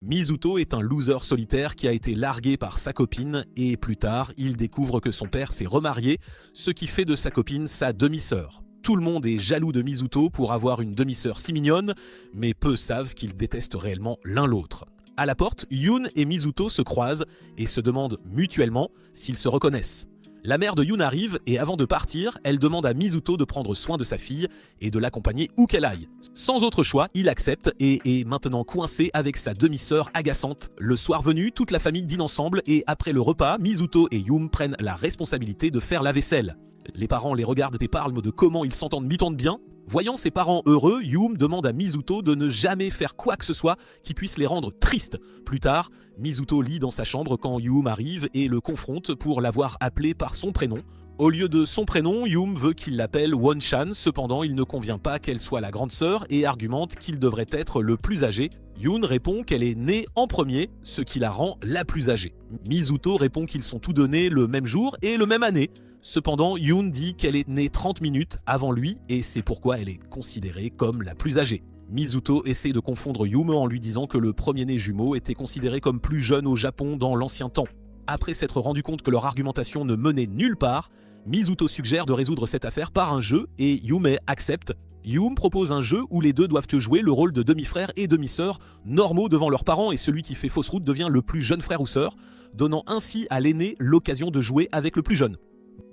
Mizuto est un loser solitaire qui a été largué par sa copine et plus tard, il découvre que son père s'est remarié, ce qui fait de sa copine sa demi-sœur. Tout le monde est jaloux de Mizuto pour avoir une demi-sœur si mignonne, mais peu savent qu'ils détestent réellement l'un l'autre. À la porte, Yoon et Mizuto se croisent et se demandent mutuellement s'ils se reconnaissent. La mère de Yoon arrive et avant de partir, elle demande à Mizuto de prendre soin de sa fille et de l'accompagner où qu'elle aille. Sans autre choix, il accepte et est maintenant coincé avec sa demi-sœur agaçante. Le soir venu, toute la famille dîne ensemble et après le repas, Mizuto et Yoon prennent la responsabilité de faire la vaisselle. Les parents les regardent et parlent de comment ils s'entendent mi-temps bien. Voyant ses parents heureux, Yoon demande à Mizuto de ne jamais faire quoi que ce soit qui puisse les rendre tristes. Plus tard, Mizuto lit dans sa chambre quand Yoon arrive et le confronte pour l'avoir appelé par son prénom. Au lieu de son prénom, Yoon veut qu'il l'appelle Won-chan, cependant il ne convient pas qu'elle soit la grande sœur et argumente qu'il devrait être le plus âgé. Yoon répond qu'elle est née en premier, ce qui la rend la plus âgée. Mizuto répond qu'ils sont tous deux nés le même jour et le même année. Cependant, Yoon dit qu'elle est née 30 minutes avant lui et c'est pourquoi elle est considérée comme la plus âgée. Mizuto essaie de confondre Yoon en lui disant que le premier-né jumeau était considéré comme plus jeune au Japon dans l'ancien temps. Après s'être rendu compte que leur argumentation ne menait nulle part, Mizuto suggère de résoudre cette affaire par un jeu et Yume accepte. Yoon propose un jeu où les deux doivent jouer le rôle de demi-frère et demi-sœur normaux devant leurs parents et celui qui fait fausse route devient le plus jeune frère ou sœur, donnant ainsi à l'aîné l'occasion de jouer avec le plus jeune.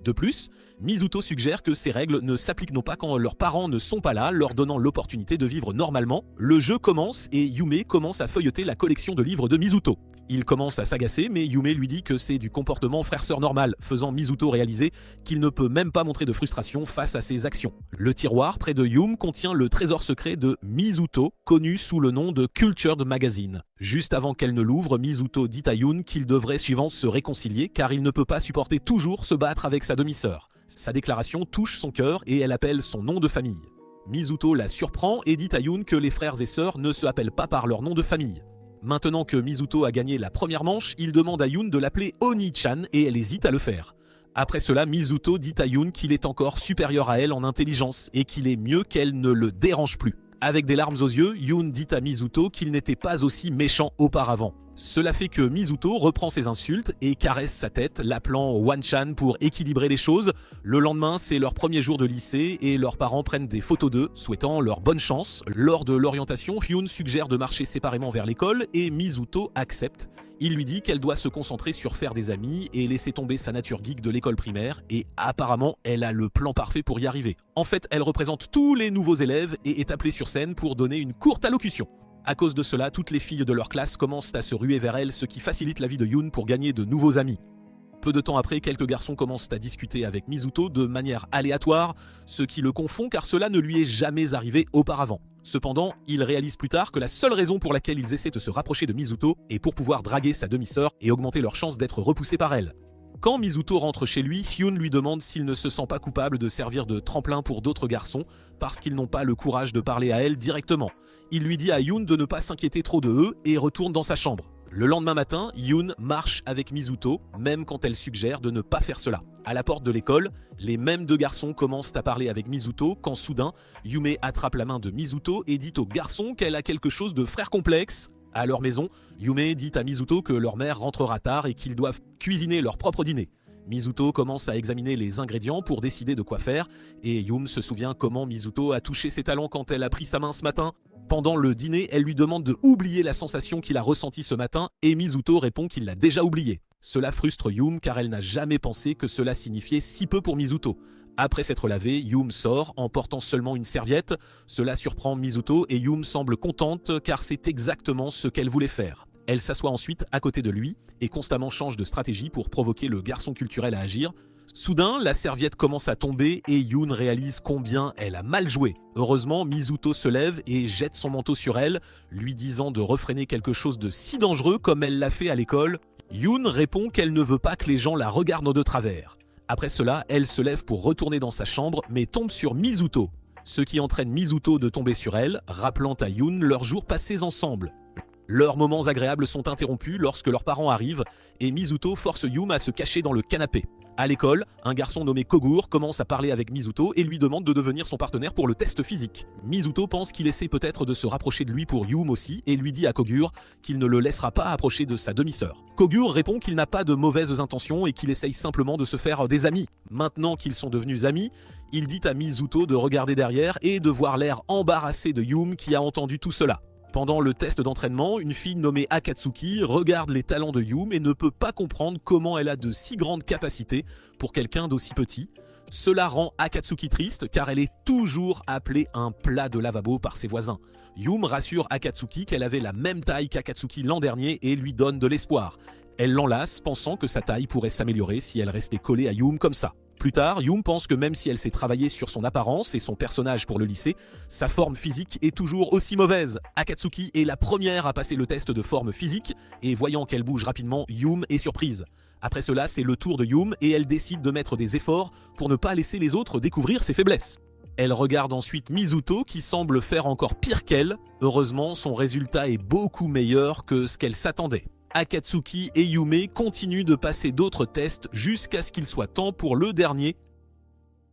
De plus, Mizuto suggère que ces règles ne s'appliquent non pas quand leurs parents ne sont pas là, leur donnant l'opportunité de vivre normalement. Le jeu commence et Yume commence à feuilleter la collection de livres de Mizuto. Il commence à s'agacer, mais Yume lui dit que c'est du comportement frère-sœur normal, faisant Mizuto réaliser qu'il ne peut même pas montrer de frustration face à ses actions. Le tiroir près de Yoon contient le trésor secret de Mizuto, connu sous le nom de Cultured Magazine. Juste avant qu'elle ne l'ouvre, Mizuto dit à Yoon qu'il devrait suivant se réconcilier car il ne peut pas supporter toujours se battre avec sa demi-sœur. Sa déclaration touche son cœur et elle appelle son nom de famille. Mizuto la surprend et dit à Yoon que les frères et sœurs ne se appellent pas par leur nom de famille. Maintenant que Mizuto a gagné la première manche, il demande à Yoon de l'appeler Oni-chan et elle hésite à le faire. Après cela, Mizuto dit à Yoon qu'il est encore supérieur à elle en intelligence et qu'il est mieux qu'elle ne le dérange plus. Avec des larmes aux yeux, Yoon dit à Mizuto qu'il n'était pas aussi méchant auparavant. Cela fait que Mizuto reprend ses insultes et caresse sa tête, l'appelant Wan-chan pour équilibrer les choses. Le lendemain, c'est leur premier jour de lycée et leurs parents prennent des photos d'eux, souhaitant leur bonne chance. Lors de l'orientation, Yoon suggère de marcher séparément vers l'école et Mizuto accepte. Il lui dit qu'elle doit se concentrer sur faire des amis et laisser tomber sa nature geek de l'école primaire et apparemment, elle a le plan parfait pour y arriver. En fait, elle représente tous les nouveaux élèves et est appelée sur scène pour donner une courte allocution. À cause de cela, toutes les filles de leur classe commencent à se ruer vers elle, ce qui facilite la vie de Yoon pour gagner de nouveaux amis. Peu de temps après, quelques garçons commencent à discuter avec Mizuto de manière aléatoire, ce qui le confond car cela ne lui est jamais arrivé auparavant. Cependant, il réalise plus tard que la seule raison pour laquelle ils essaient de se rapprocher de Mizuto est pour pouvoir draguer sa demi-sœur et augmenter leurs chances d'être repoussés par elle. Quand Mizuto rentre chez lui, Yoon lui demande s'il ne se sent pas coupable de servir de tremplin pour d'autres garçons parce qu'ils n'ont pas le courage de parler à elle directement. Il lui dit à Yoon de ne pas s'inquiéter trop de eux et retourne dans sa chambre. Le lendemain matin, Yoon marche avec Mizuto, même quand elle suggère de ne pas faire cela. À la porte de l'école, les mêmes deux garçons commencent à parler avec Mizuto quand soudain, Yume attrape la main de Mizuto et dit aux garçons qu'elle a quelque chose de frère complexe. À leur maison, Yume dit à Mizuto que leur mère rentrera tard et qu'ils doivent cuisiner leur propre dîner. Mizuto commence à examiner les ingrédients pour décider de quoi faire et Yume se souvient comment Mizuto a touché ses talons quand elle a pris sa main ce matin. Pendant le dîner, elle lui demande de oublier la sensation qu'il a ressentie ce matin et Mizuto répond qu'il l'a déjà oubliée. Cela frustre Yume car elle n'a jamais pensé que cela signifiait si peu pour Mizuto. Après s'être lavé, Yume sort en portant seulement une serviette. Cela surprend Mizuto et Yume semble contente car c'est exactement ce qu'elle voulait faire. Elle s'assoit ensuite à côté de lui et constamment change de stratégie pour provoquer le garçon culturel à agir. Soudain, la serviette commence à tomber et Yoon réalise combien elle a mal joué. Heureusement, Mizuto se lève et jette son manteau sur elle, lui disant de refréner quelque chose de si dangereux comme elle l'a fait à l'école. Yoon répond qu'elle ne veut pas que les gens la regardent de travers. Après cela, elle se lève pour retourner dans sa chambre mais tombe sur Mizuto, ce qui entraîne Mizuto de tomber sur elle, rappelant à Yoon leurs jours passés ensemble. Leurs moments agréables sont interrompus lorsque leurs parents arrivent et Mizuto force Yoon à se cacher dans le canapé. À l'école, un garçon nommé Kogure commence à parler avec Mizuto et lui demande de devenir son partenaire pour le test physique. Mizuto pense qu'il essaie peut-être de se rapprocher de lui pour Yume aussi et lui dit à Kogure qu'il ne le laissera pas approcher de sa demi-sœur. Kogure répond qu'il n'a pas de mauvaises intentions et qu'il essaye simplement de se faire des amis. Maintenant qu'ils sont devenus amis, il dit à Mizuto de regarder derrière et de voir l'air embarrassé de Yume qui a entendu tout cela. Pendant le test d'entraînement, une fille nommée Akatsuki regarde les talents de Yume et ne peut pas comprendre comment elle a de si grandes capacités pour quelqu'un d'aussi petit. Cela rend Akatsuki triste car elle est toujours appelée un plat de lavabo par ses voisins. Yume rassure Akatsuki qu'elle avait la même taille qu'Akatsuki l'an dernier et lui donne de l'espoir. Elle l'enlace pensant que sa taille pourrait s'améliorer si elle restait collée à Yume comme ça. Plus tard, Yume pense que même si elle s'est travaillée sur son apparence et son personnage pour le lycée, sa forme physique est toujours aussi mauvaise. Akatsuki est la première à passer le test de forme physique et voyant qu'elle bouge rapidement, Yume est surprise. Après cela, c'est le tour de Yume et elle décide de mettre des efforts pour ne pas laisser les autres découvrir ses faiblesses. Elle regarde ensuite Mizuto qui semble faire encore pire qu'elle. Heureusement, son résultat est beaucoup meilleur que ce qu'elle s'attendait. Akatsuki et Yume continuent de passer d'autres tests jusqu'à ce qu'il soit temps pour le dernier.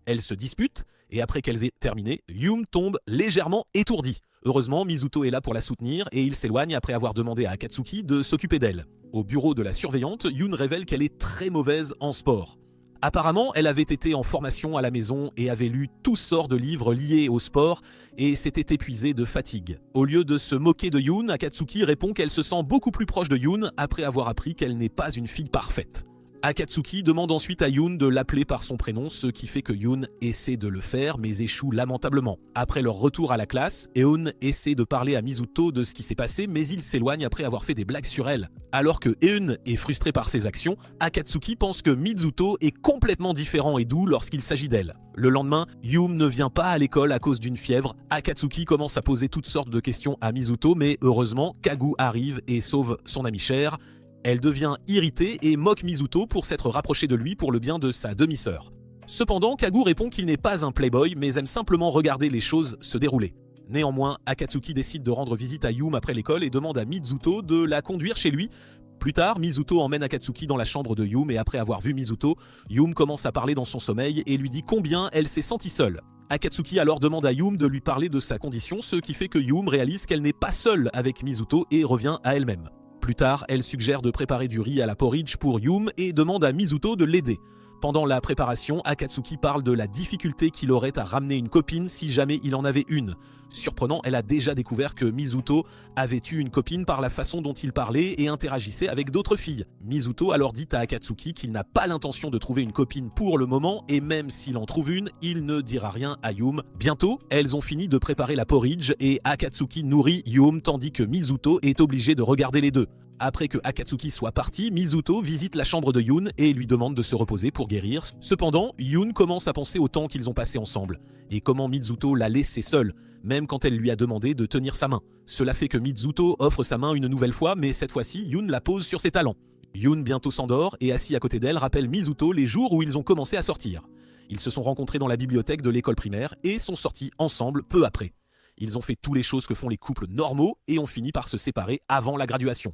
Elles se disputent et après qu'elles aient terminé, Yume tombe légèrement étourdie. Heureusement, Mizuto est là pour la soutenir et il s'éloigne après avoir demandé à Akatsuki de s'occuper d'elle. Au bureau de la surveillante, Yume révèle qu'elle est très mauvaise en sport. Apparemment, elle avait été en formation à la maison et avait lu toutes sortes de livres liés au sport et s'était épuisée de fatigue. Au lieu de se moquer de Yoon, Akatsuki répond qu'elle se sent beaucoup plus proche de Yoon après avoir appris qu'elle n'est pas une fille parfaite. Akatsuki demande ensuite à Yoon de l'appeler par son prénom, ce qui fait que Yoon essaie de le faire mais échoue lamentablement. Après leur retour à la classe, Eun essaie de parler à Mizuto de ce qui s'est passé mais il s'éloigne après avoir fait des blagues sur elle. Alors que Eun est frustré par ses actions, Akatsuki pense que Mizuto est complètement différent et doux lorsqu'il s'agit d'elle. Le lendemain, Yume ne vient pas à l'école à cause d'une fièvre. Akatsuki commence à poser toutes sortes de questions à Mizuto mais heureusement, Kagu arrive et sauve son ami cher. Elle devient irritée et moque Mizuto pour s'être rapprochée de lui pour le bien de sa demi-sœur. Cependant, Kagu répond qu'il n'est pas un playboy mais aime simplement regarder les choses se dérouler. Néanmoins, Akatsuki décide de rendre visite à Yume après l'école et demande à Mizuto de la conduire chez lui. Plus tard, Mizuto emmène Akatsuki dans la chambre de Yume et après avoir vu Mizuto, Yume commence à parler dans son sommeil et lui dit combien elle s'est sentie seule. Akatsuki alors demande à Yume de lui parler de sa condition, ce qui fait que Yume réalise qu'elle n'est pas seule avec Mizuto et revient à elle-même. Plus tard, elle suggère de préparer du riz à la porridge pour Yume et demande à Mizuto de l'aider. Pendant la préparation, Akatsuki parle de la difficulté qu'il aurait à ramener une copine si jamais il en avait une. Surprenant, elle a déjà découvert que Mizuto avait eu une copine par la façon dont il parlait et interagissait avec d'autres filles. Mizuto alors dit à Akatsuki qu'il n'a pas l'intention de trouver une copine pour le moment et même s'il en trouve une, il ne dira rien à Yume. Bientôt, elles ont fini de préparer la porridge et Akatsuki nourrit Yume tandis que Mizuto est obligé de regarder les deux. Après que Akatsuki soit parti, Mizuto visite la chambre de Yoon et lui demande de se reposer pour guérir. Cependant, Yoon commence à penser au temps qu'ils ont passé ensemble et comment Mizuto l'a laissé seule, même quand elle lui a demandé de tenir sa main. Cela fait que Mizuto offre sa main une nouvelle fois, mais cette fois-ci, Yoon la pose sur ses talons. Yoon bientôt s'endort et assis à côté d'elle rappelle Mizuto les jours où ils ont commencé à sortir. Ils se sont rencontrés dans la bibliothèque de l'école primaire et sont sortis ensemble peu après. Ils ont fait toutes les choses que font les couples normaux et ont fini par se séparer avant la graduation.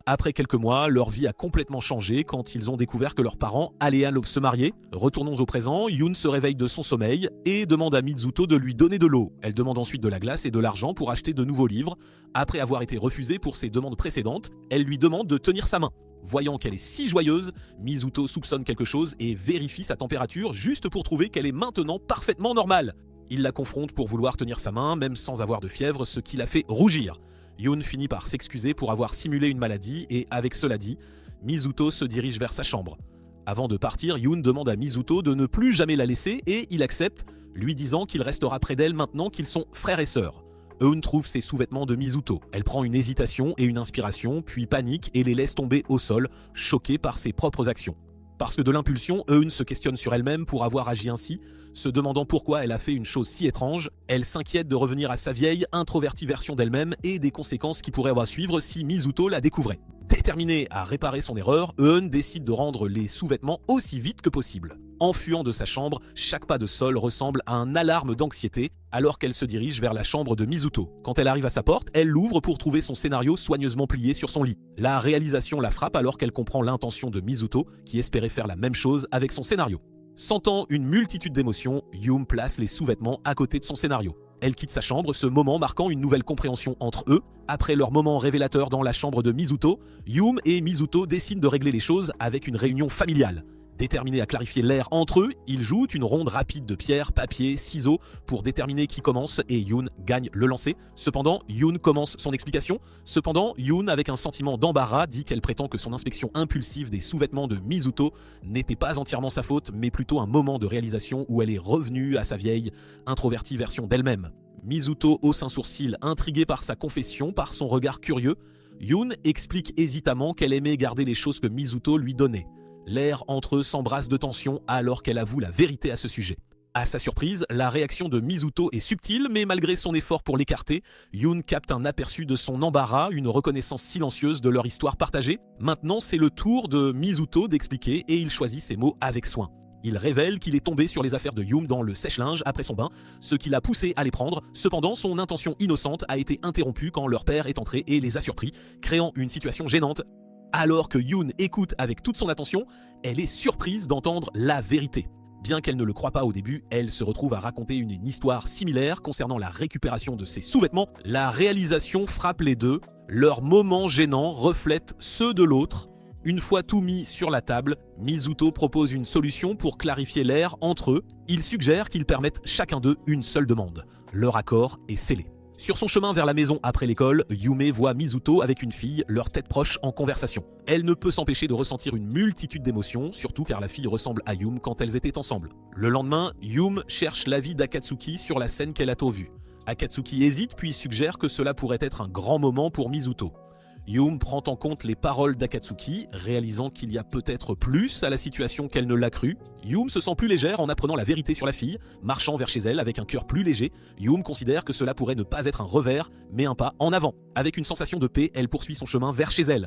Après quelques mois, leur vie a complètement changé quand ils ont découvert que leurs parents allaient se marier. Retournons au présent, Yoon se réveille de son sommeil et demande à Mizuto de lui donner de l'eau. Elle demande ensuite de la glace et de l'argent pour acheter de nouveaux livres. Après avoir été refusée pour ses demandes précédentes, elle lui demande de tenir sa main. Voyant qu'elle est si joyeuse, Mizuto soupçonne quelque chose et vérifie sa température juste pour trouver qu'elle est maintenant parfaitement normale. Il la confronte pour vouloir tenir sa main, même sans avoir de fièvre, ce qui la fait rougir. Yoon finit par s'excuser pour avoir simulé une maladie et avec cela dit, Mizuto se dirige vers sa chambre. Avant de partir, Yoon demande à Mizuto de ne plus jamais la laisser et il accepte, lui disant qu'il restera près d'elle maintenant qu'ils sont frères et sœurs. Eun trouve ses sous-vêtements de Mizuto. Elle prend une hésitation et une inspiration, puis panique et les laisse tomber au sol, choquée par ses propres actions. Parce que de l'impulsion, Eun se questionne sur elle-même pour avoir agi ainsi, se demandant pourquoi elle a fait une chose si étrange. Elle s'inquiète de revenir à sa vieille, introvertie version d'elle-même et des conséquences qui pourraient suivre si Mizuto la découvrait. Déterminée à réparer son erreur, Eun décide de rendre les sous-vêtements aussi vite que possible. En fuyant de sa chambre, chaque pas de Sol ressemble à un alarme d'anxiété alors qu'elle se dirige vers la chambre de Mizuto. Quand elle arrive à sa porte, elle l'ouvre pour trouver son scénario soigneusement plié sur son lit. La réalisation la frappe alors qu'elle comprend l'intention de Mizuto qui espérait faire la même chose avec son scénario. Sentant une multitude d'émotions, Yume place les sous-vêtements à côté de son scénario. Elle quitte sa chambre, ce moment marquant une nouvelle compréhension entre eux. Après leur moment révélateur dans la chambre de Mizuto, Yume et Mizuto décident de régler les choses avec une réunion familiale. Déterminés à clarifier l'air entre eux, ils jouent une ronde rapide de pierre, papier, ciseaux pour déterminer qui commence et Yoon gagne le lancer. Cependant, Yoon commence son explication. Yoon, avec un sentiment d'embarras, dit qu'elle prétend que son inspection impulsive des sous-vêtements de Mizuto n'était pas entièrement sa faute, mais plutôt un moment de réalisation où elle est revenue à sa vieille, introvertie version d'elle-même. Mizuto hausse un sourcil, intriguée par sa confession, par son regard curieux. Yoon explique hésitamment qu'elle aimait garder les choses que Mizuto lui donnait. L'air entre eux s'embrasse de tension alors qu'elle avoue la vérité à ce sujet. À sa surprise, la réaction de Mizuto est subtile, mais malgré son effort pour l'écarter, Yoon capte un aperçu de son embarras, une reconnaissance silencieuse de leur histoire partagée. Maintenant, c'est le tour de Mizuto d'expliquer et il choisit ses mots avec soin. Il révèle qu'il est tombé sur les affaires de Yume dans le sèche-linge après son bain, ce qui l'a poussé à les prendre. Cependant, son intention innocente a été interrompue quand leur père est entré et les a surpris, créant une situation gênante. Alors que Yoon écoute avec toute son attention, elle est surprise d'entendre la vérité. Bien qu'elle ne le croie pas au début, elle se retrouve à raconter une histoire similaire concernant la récupération de ses sous-vêtements. La réalisation frappe les deux, leurs moments gênants reflètent ceux de l'autre. Une fois tout mis sur la table, Mizuto propose une solution pour clarifier l'air entre eux. Il suggère qu'ils permettent chacun d'eux une seule demande. Leur accord est scellé. Sur son chemin vers la maison après l'école, Yume voit Mizuto avec une fille, leur tête proche en conversation. Elle ne peut s'empêcher de ressentir une multitude d'émotions, surtout car la fille ressemble à Yume quand elles étaient ensemble. Le lendemain, Yume cherche l'avis d'Akatsuki sur la scène qu'elle a tôt vue. Akatsuki hésite puis suggère que cela pourrait être un grand moment pour Mizuto. Yume prend en compte les paroles d'Akatsuki, réalisant qu'il y a peut-être plus à la situation qu'elle ne l'a cru. Yume se sent plus légère en apprenant la vérité sur la fille, marchant vers chez elle avec un cœur plus léger. Yume considère que cela pourrait ne pas être un revers, mais un pas en avant. Avec une sensation de paix, elle poursuit son chemin vers chez elle.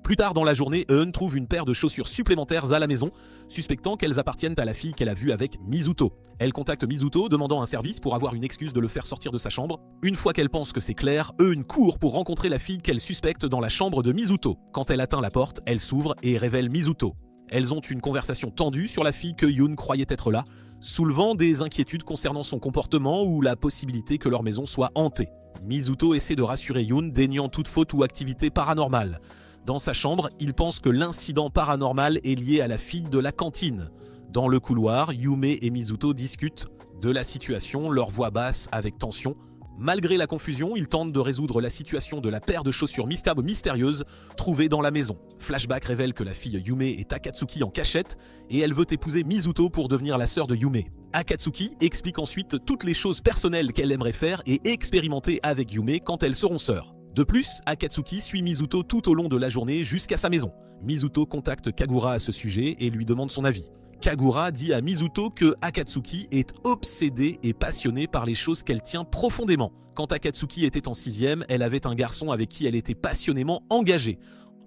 Plus tard dans la journée, Eun trouve une paire de chaussures supplémentaires à la maison, suspectant qu'elles appartiennent à la fille qu'elle a vue avec Mizuto. Elle contacte Mizuto, demandant un service pour avoir une excuse de le faire sortir de sa chambre. Une fois qu'elle pense que c'est clair, Eun court pour rencontrer la fille qu'elle suspecte dans la chambre de Mizuto. Quand elle atteint la porte, elle s'ouvre et révèle Mizuto. Elles ont une conversation tendue sur la fille que Yoon croyait être là, soulevant des inquiétudes concernant son comportement ou la possibilité que leur maison soit hantée. Mizuto essaie de rassurer Yoon, déniant toute faute ou activité paranormale. Dans sa chambre, il pense que l'incident paranormal est lié à la fille de la cantine. Dans le couloir, Yume et Mizuto discutent de la situation, leur voix basse avec tension. Malgré la confusion, ils tentent de résoudre la situation de la paire de chaussures mystérieuse trouvée dans la maison. Flashback révèle que la fille Yume est Akatsuki en cachette et elle veut épouser Mizuto pour devenir la sœur de Yume. Akatsuki explique ensuite toutes les choses personnelles qu'elle aimerait faire et expérimenter avec Yume quand elles seront sœurs. De plus, Akatsuki suit Mizuto tout au long de la journée jusqu'à sa maison. Mizuto contacte Kagura à ce sujet et lui demande son avis. Kagura dit à Mizuto que Akatsuki est obsédée et passionnée par les choses qu'elle tient profondément. Quand Akatsuki était en 6e, elle avait un garçon avec qui elle était passionnément engagée.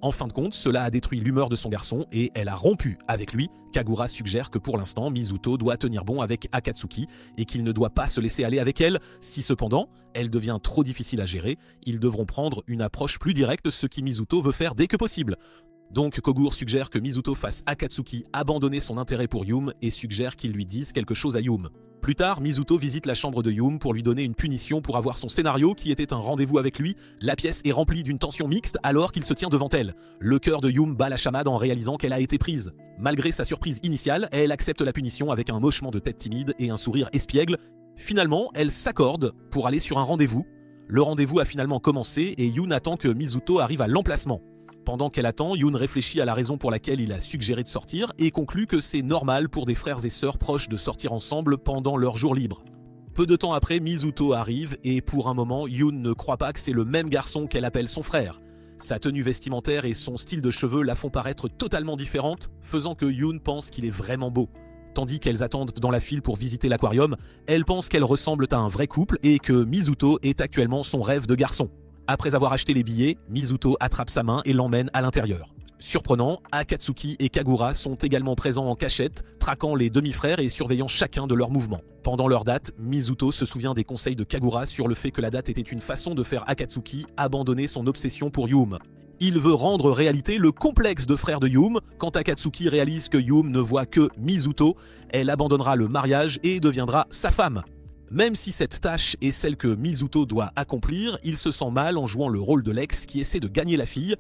En fin de compte, cela a détruit l'humeur de son garçon et elle a rompu avec lui. Kagura suggère que pour l'instant, Mizuto doit tenir bon avec Akatsuki et qu'il ne doit pas se laisser aller avec elle. Si cependant, elle devient trop difficile à gérer, ils devront prendre une approche plus directe, ce qui Mizuto veut faire dès que possible. Donc Kogure suggère que Mizuto fasse Akatsuki abandonner son intérêt pour Yume et suggère qu'il lui dise quelque chose à Yume. Plus tard, Mizuto visite la chambre de Yume pour lui donner une punition pour avoir son scénario qui était un rendez-vous avec lui. La pièce est remplie d'une tension mixte alors qu'il se tient devant elle. Le cœur de Yume bat la chamade en réalisant qu'elle a été prise. Malgré sa surprise initiale, elle accepte la punition avec un hochement de tête timide et un sourire espiègle. Finalement, elle s'accorde pour aller sur un rendez-vous. Le rendez-vous a finalement commencé et Yoon attend que Mizuto arrive à l'emplacement. Pendant qu'elle attend, Yoon réfléchit à la raison pour laquelle il a suggéré de sortir et conclut que c'est normal pour des frères et sœurs proches de sortir ensemble pendant leur jour libre. Peu de temps après, Mizuto arrive et pour un moment, Yoon ne croit pas que c'est le même garçon qu'elle appelle son frère. Sa tenue vestimentaire et son style de cheveux la font paraître totalement différentes, faisant que Yoon pense qu'il est vraiment beau. Tandis qu'elles attendent dans la file pour visiter l'aquarium, elle pense qu'elles ressemblent à un vrai couple et que Mizuto est actuellement son rêve de garçon. Après avoir acheté les billets, Mizuto attrape sa main et l'emmène à l'intérieur. Surprenant, Akatsuki et Kagura sont également présents en cachette, traquant les demi-frères et surveillant chacun de leurs mouvements. Pendant leur date, Mizuto se souvient des conseils de Kagura sur le fait que la date était une façon de faire Akatsuki abandonner son obsession pour Yume. Il veut rendre réalité le complexe de frère de Yume. Quand Akatsuki réalise que Yume ne voit que Mizuto, elle abandonnera le mariage et deviendra sa femme. Même si cette tâche est celle que Mizuto doit accomplir, il se sent mal en jouant le rôle de l'ex qui essaie de gagner la fille.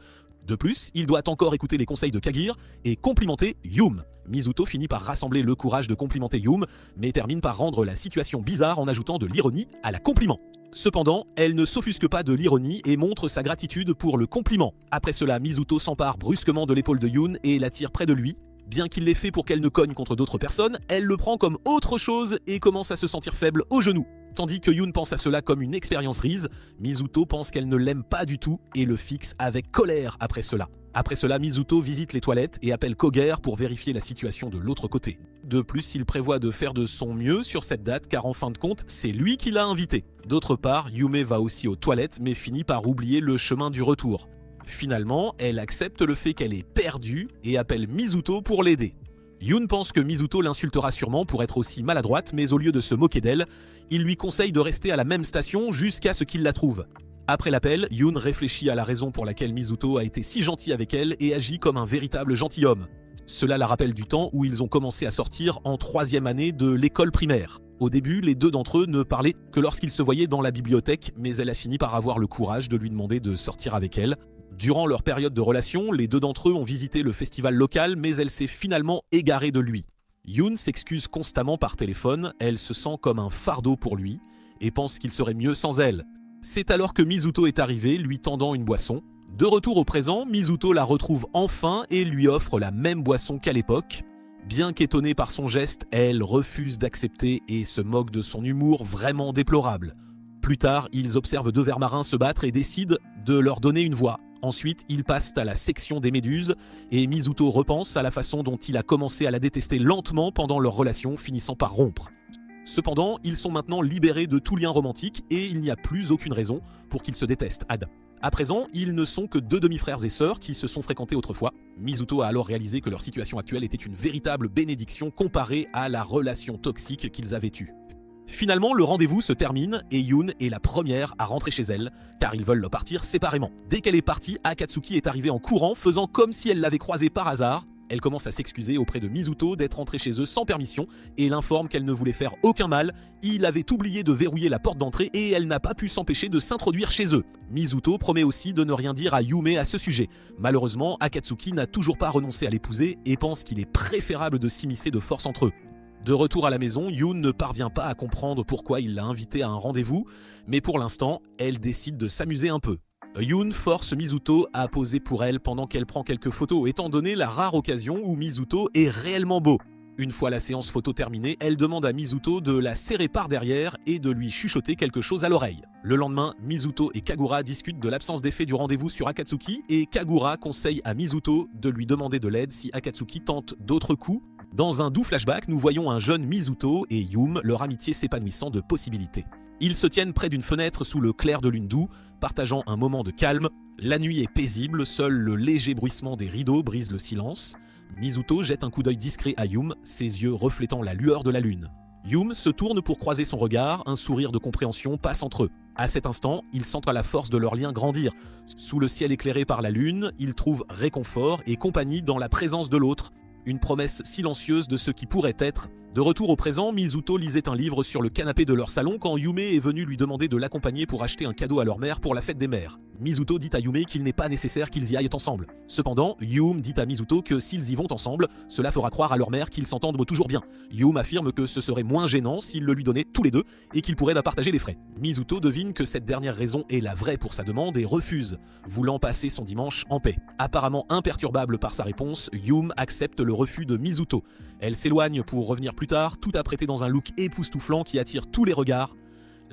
De plus, il doit encore écouter les conseils de Kagir et complimenter Yume. Mizuto finit par rassembler le courage de complimenter Yume, mais termine par rendre la situation bizarre en ajoutant de l'ironie à la compliment. Cependant, elle ne s'offusque pas de l'ironie et montre sa gratitude pour le compliment. Après cela, Mizuto s'empare brusquement de l'épaule de Yun et l'attire près de lui. Bien qu'il l'ait fait pour qu'elle ne cogne contre d'autres personnes, elle le prend comme autre chose et commence à se sentir faible aux genoux. Tandis que Yun pense à cela comme une expérience Riz, Mizuto pense qu'elle ne l'aime pas du tout et le fixe avec colère après cela. Après cela, Mizuto visite les toilettes et appelle Koger pour vérifier la situation de l'autre côté. De plus, il prévoit de faire de son mieux sur cette date car en fin de compte, c'est lui qui l'a invité. D'autre part, Yume va aussi aux toilettes mais finit par oublier le chemin du retour. Finalement, elle accepte le fait qu'elle est perdue et appelle Mizuto pour l'aider. Yun pense que Mizuto l'insultera sûrement pour être aussi maladroite, mais au lieu de se moquer d'elle, il lui conseille de rester à la même station jusqu'à ce qu'il la trouve. Après l'appel, Yun réfléchit à la raison pour laquelle Mizuto a été si gentil avec elle et agit comme un véritable gentilhomme. Cela la rappelle du temps où ils ont commencé à sortir en 3e année de l'école primaire. Au début, les deux d'entre eux ne parlaient que lorsqu'ils se voyaient dans la bibliothèque, mais elle a fini par avoir le courage de lui demander de sortir avec elle. Durant leur période de relation, les deux d'entre eux ont visité le festival local, mais elle s'est finalement égarée de lui. Yun s'excuse constamment par téléphone, elle se sent comme un fardeau pour lui, et pense qu'il serait mieux sans elle. C'est alors que Mizuto est arrivé, lui tendant une boisson. De retour au présent, Mizuto la retrouve enfin et lui offre la même boisson qu'à l'époque. Bien qu'étonnée par son geste, elle refuse d'accepter et se moque de son humour vraiment déplorable. Plus tard, ils observent deux vers marins se battre et décident de leur donner une voix. Ensuite, ils passent à la section des méduses et Mizuto repense à la façon dont il a commencé à la détester lentement pendant leur relation, finissant par rompre. Cependant, ils sont maintenant libérés de tout lien romantique et il n'y a plus aucune raison pour qu'ils se détestent. À présent, ils ne sont que deux demi-frères et sœurs qui se sont fréquentés autrefois. Mizuto a alors réalisé que leur situation actuelle était une véritable bénédiction comparée à la relation toxique qu'ils avaient eue. Finalement, le rendez-vous se termine et Yun est la première à rentrer chez elle, car ils veulent partir séparément. Dès qu'elle est partie, Akatsuki est arrivée en courant, faisant comme si elle l'avait croisée par hasard. Elle commence à s'excuser auprès de Mizuto d'être entrée chez eux sans permission et l'informe qu'elle ne voulait faire aucun mal. Il avait oublié de verrouiller la porte d'entrée et elle n'a pas pu s'empêcher de s'introduire chez eux. Mizuto promet aussi de ne rien dire à Yume à ce sujet. Malheureusement, Akatsuki n'a toujours pas renoncé à l'épouser et pense qu'il est préférable de s'immiscer de force entre eux. De retour à la maison, Yun ne parvient pas à comprendre pourquoi il l'a invitée à un rendez-vous, mais pour l'instant, elle décide de s'amuser un peu. Yun force Mizuto à poser pour elle pendant qu'elle prend quelques photos, étant donné la rare occasion où Mizuto est réellement beau. Une fois la séance photo terminée, elle demande à Mizuto de la serrer par derrière et de lui chuchoter quelque chose à l'oreille. Le lendemain, Mizuto et Kagura discutent de l'absence d'effet du rendez-vous sur Akatsuki et Kagura conseille à Mizuto de lui demander de l'aide si Akatsuki tente d'autres coups. Dans un doux flashback, nous voyons un jeune Mizuto et Yume, leur amitié s'épanouissant de possibilités. Ils se tiennent près d'une fenêtre sous le clair de lune doux, partageant un moment de calme. La nuit est paisible, seul le léger bruissement des rideaux brise le silence. Mizuto jette un coup d'œil discret à Yume, ses yeux reflétant la lueur de la lune. Yume se tourne pour croiser son regard, un sourire de compréhension passe entre eux. À cet instant, ils sentent la force de leur lien grandir. Sous le ciel éclairé par la lune, ils trouvent réconfort et compagnie dans la présence de l'autre. Une promesse silencieuse de ce qui pourrait être. De retour au présent, Mizuto lisait un livre sur le canapé de leur salon quand Yume est venu lui demander de l'accompagner pour acheter un cadeau à leur mère pour la fête des mères. Mizuto dit à Yume qu'il n'est pas nécessaire qu'ils y aillent ensemble. Cependant, Yume dit à Mizuto que s'ils y vont ensemble, cela fera croire à leur mère qu'ils s'entendent toujours bien. Yume affirme que ce serait moins gênant s'ils le lui donnaient tous les deux et qu'ils pourraient partager les frais. Mizuto devine que cette dernière raison est la vraie pour sa demande et refuse, voulant passer son dimanche en paix. Apparemment imperturbable par sa réponse, Yume accepte le refus de Mizuto. Elle s'éloigne pour revenir plus tard, tout apprêtée dans un look époustouflant qui attire tous les regards.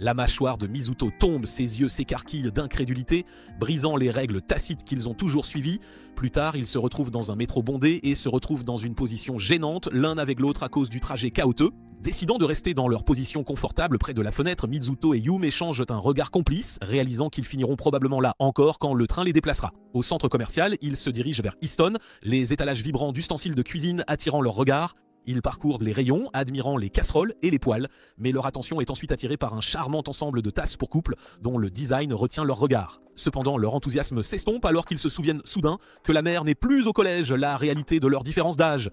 La mâchoire de Mizuto tombe, ses yeux s'écarquillent d'incrédulité, brisant les règles tacites qu'ils ont toujours suivies. Plus tard, ils se retrouvent dans un métro bondé et se retrouvent dans une position gênante, l'un avec l'autre à cause du trajet chaotique. Décidant de rester dans leur position confortable près de la fenêtre, Mizuto et Yume échangent un regard complice, réalisant qu'ils finiront probablement là encore quand le train les déplacera. Au centre commercial, ils se dirigent vers Easton, les étalages vibrants d'ustensiles de cuisine attirant leur regard. Ils parcourent les rayons, admirant les casseroles et les poêles, mais leur attention est ensuite attirée par un charmant ensemble de tasses pour couple dont le design retient leur regard. Cependant, leur enthousiasme s'estompe alors qu'ils se souviennent soudain que la mère n'est plus au collège, la réalité de leur différence d'âge.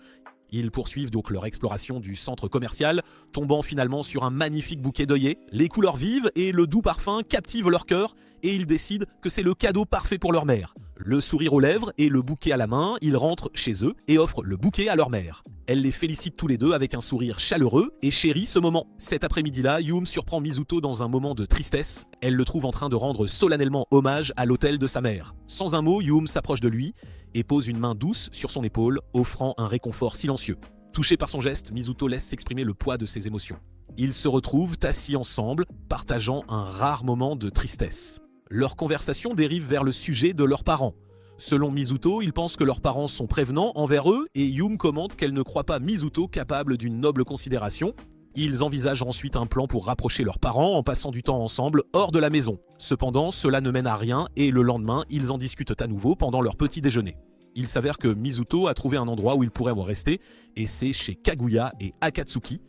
Ils poursuivent donc leur exploration du centre commercial, tombant finalement sur un magnifique bouquet d'œillets. Les couleurs vives et le doux parfum captivent leur cœur et ils décident que c'est le cadeau parfait pour leur mère. Le sourire aux lèvres et le bouquet à la main, ils rentrent chez eux et offrent le bouquet à leur mère. Elle les félicite tous les deux avec un sourire chaleureux et chérit ce moment. Cet après-midi-là, Yume surprend Mizuto dans un moment de tristesse. Elle le trouve en train de rendre solennellement hommage à l'autel de sa mère. Sans un mot, Yume s'approche de lui et pose une main douce sur son épaule, offrant un réconfort silencieux. Touché par son geste, Mizuto laisse s'exprimer le poids de ses émotions. Ils se retrouvent assis ensemble, partageant un rare moment de tristesse. Leur conversation dérive vers le sujet de leurs parents. Selon Mizuto, ils pensent que leurs parents sont prévenants envers eux et Yume commente qu'elle ne croit pas Mizuto capable d'une noble considération. Ils envisagent ensuite un plan pour rapprocher leurs parents en passant du temps ensemble hors de la maison. Cependant, cela ne mène à rien et le lendemain, ils en discutent à nouveau pendant leur petit déjeuner. Il s'avère que Mizuto a trouvé un endroit où il pourrait rester et c'est chez Kaguya et Akatsuki.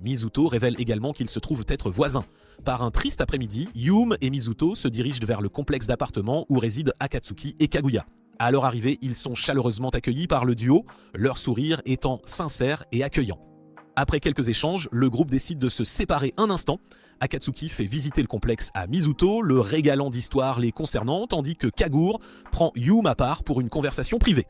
Mizuto révèle également qu'ils se trouvent être voisins. Par un triste après-midi, Yume et Mizuto se dirigent vers le complexe d'appartements où résident Akatsuki et Kaguya. À leur arrivée, ils sont chaleureusement accueillis par le duo, leur sourire étant sincère et accueillant. Après quelques échanges, le groupe décide de se séparer un instant. Akatsuki fait visiter le complexe à Mizuto, le régalant d'histoires les concernant, tandis que Kagure prend Yume à part pour une conversation privée.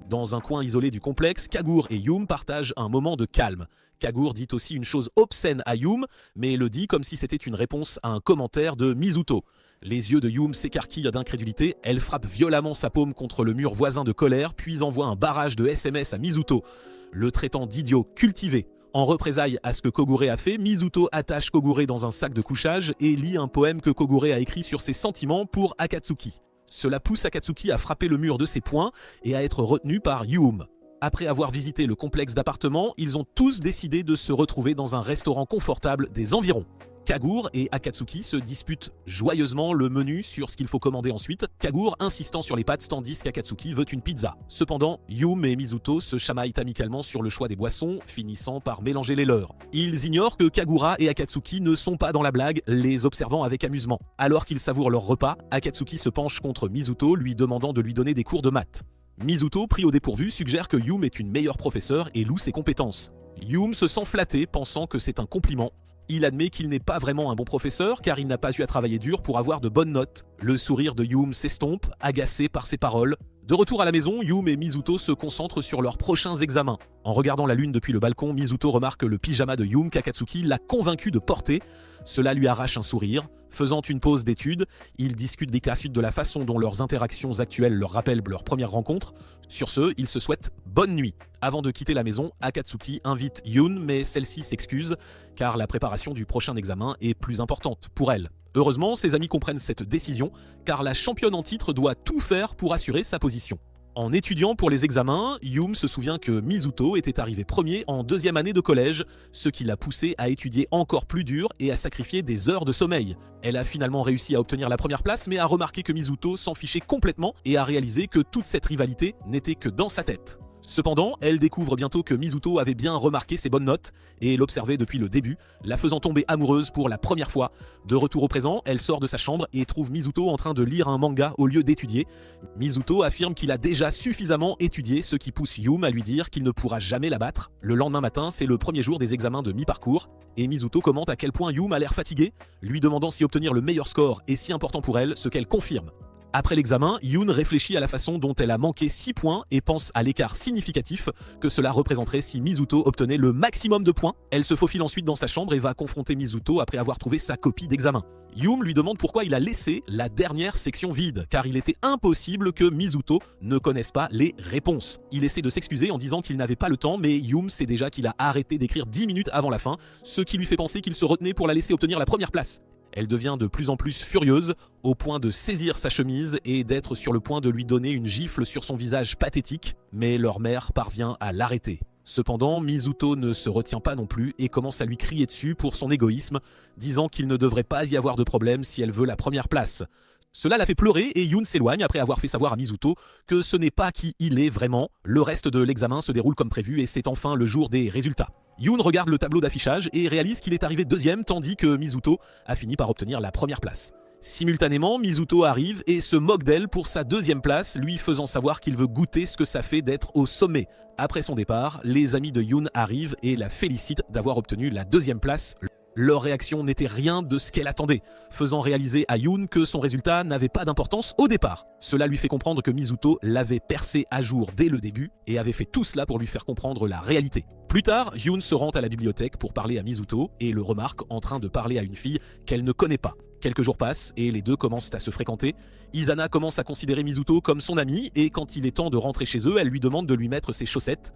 Dans un coin isolé du complexe, Kagure et Yume partagent un moment de calme. Kagure dit aussi une chose obscène à Yume, mais le dit comme si c'était une réponse à un commentaire de Mizuto. Les yeux de Yume s'écarquillent d'incrédulité, elle frappe violemment sa paume contre le mur voisin de colère, puis envoie un barrage de SMS à Mizuto, le traitant d'idiot cultivé. En représailles à ce que Kogure a fait, Mizuto attache Kogure dans un sac de couchage et lit un poème que Kogure a écrit sur ses sentiments pour Akatsuki. Cela pousse Akatsuki à frapper le mur de ses poings et à être retenu par Yume. Après avoir visité le complexe d'appartements, ils ont tous décidé de se retrouver dans un restaurant confortable des environs. Kagure et Akatsuki se disputent joyeusement le menu sur ce qu'il faut commander ensuite, Kagure insistant sur les pâtes tandis qu'Akatsuki veut une pizza. Cependant, Yume et Mizuto se chamaillent amicalement sur le choix des boissons, finissant par mélanger les leurs. Ils ignorent que Kagura et Akatsuki ne sont pas dans la blague, les observant avec amusement. Alors qu'ils savourent leur repas, Akatsuki se penche contre Mizuto, lui demandant de lui donner des cours de maths. Mizuto, pris au dépourvu, suggère que Yume est une meilleure professeure et loue ses compétences. Yume se sent flatté, pensant que c'est un compliment. Il admet qu'il n'est pas vraiment un bon professeur car il n'a pas eu à travailler dur pour avoir de bonnes notes. Le sourire de Yume s'estompe, agacé par ses paroles. De retour à la maison, Yume et Mizuto se concentrent sur leurs prochains examens. En regardant la lune depuis le balcon, Mizuto remarque le pyjama de Yume qu'Akatsuki l'a convaincu de porter. Cela lui arrache un sourire. Faisant une pause d'études, ils discutent des cas suites de la façon dont leurs interactions actuelles leur rappellent leur première rencontre. Sur ce, ils se souhaitent bonne nuit. Avant de quitter la maison, Akatsuki invite Yun, mais celle-ci s'excuse car la préparation du prochain examen est plus importante pour elle. Heureusement, ses amis comprennent cette décision car la championne en titre doit tout faire pour assurer sa position. En étudiant pour les examens, Yume se souvient que Mizuto était arrivé premier en deuxième année de collège, ce qui l'a poussé à étudier encore plus dur et à sacrifier des heures de sommeil. Elle a finalement réussi à obtenir la première place, mais a remarqué que Mizuto s'en fichait complètement et a réalisé que toute cette rivalité n'était que dans sa tête. Cependant, elle découvre bientôt que Mizuto avait bien remarqué ses bonnes notes et l'observait depuis le début, la faisant tomber amoureuse pour la première fois. De retour au présent, elle sort de sa chambre et trouve Mizuto en train de lire un manga au lieu d'étudier. Mizuto affirme qu'il a déjà suffisamment étudié, ce qui pousse Yume à lui dire qu'il ne pourra jamais la battre. Le lendemain matin, c'est le premier jour des examens de mi-parcours et Mizuto commente à quel point Yume a l'air fatigué, lui demandant si obtenir le meilleur score est si important pour elle, ce qu'elle confirme. Après l'examen, Yun réfléchit à la façon dont elle a manqué 6 points et pense à l'écart significatif que cela représenterait si Mizuto obtenait le maximum de points. Elle se faufile ensuite dans sa chambre et va confronter Mizuto après avoir trouvé sa copie d'examen. Yum lui demande pourquoi il a laissé la dernière section vide, car il était impossible que Mizuto ne connaisse pas les réponses. Il essaie de s'excuser en disant qu'il n'avait pas le temps, mais Yum sait déjà qu'il a arrêté d'écrire 10 minutes avant la fin, ce qui lui fait penser qu'il se retenait pour la laisser obtenir la première place. Elle devient de plus en plus furieuse, au point de saisir sa chemise et d'être sur le point de lui donner une gifle sur son visage pathétique, mais leur mère parvient à l'arrêter. Cependant, Mizuto ne se retient pas non plus et commence à lui crier dessus pour son égoïsme, disant qu'il ne devrait pas y avoir de problème si elle veut la première place. Cela la fait pleurer et Yoon s'éloigne après avoir fait savoir à Mizuto que ce n'est pas qui il est vraiment. Le reste de l'examen se déroule comme prévu et c'est enfin le jour des résultats. Yoon regarde le tableau d'affichage et réalise qu'il est arrivé deuxième tandis que Mizuto a fini par obtenir la première place. Simultanément, Mizuto arrive et se moque d'elle pour sa deuxième place, lui faisant savoir qu'il veut goûter ce que ça fait d'être au sommet. Après son départ, les amis de Yoon arrivent et la félicitent d'avoir obtenu la deuxième place. Leur réaction n'était rien de ce qu'elle attendait, faisant réaliser à Yoon que son résultat n'avait pas d'importance au départ. Cela lui fait comprendre que Mizuto l'avait percé à jour dès le début et avait fait tout cela pour lui faire comprendre la réalité. Plus tard, Yoon se rend à la bibliothèque pour parler à Mizuto et le remarque en train de parler à une fille qu'elle ne connaît pas. Quelques jours passent et les deux commencent à se fréquenter. Izana commence à considérer Mizuto comme son ami et quand il est temps de rentrer chez eux, elle lui demande de lui mettre ses chaussettes.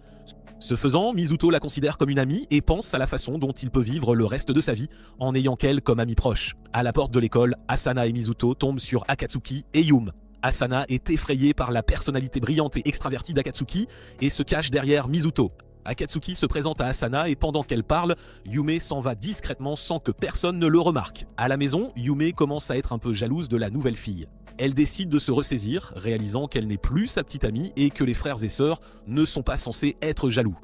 Ce faisant, Mizuto la considère comme une amie et pense à la façon dont il peut vivre le reste de sa vie en ayant qu'elle comme amie proche. À la porte de l'école, Asana et Mizuto tombent sur Akatsuki et Yum. Asana est effrayée par la personnalité brillante et extravertie d'Akatsuki et se cache derrière Mizuto. Akatsuki se présente à Asana et pendant qu'elle parle, Yume s'en va discrètement sans que personne ne le remarque. À la maison, Yume commence à être un peu jalouse de la nouvelle fille. Elle décide de se ressaisir, réalisant qu'elle n'est plus sa petite amie et que les frères et sœurs ne sont pas censés être jaloux.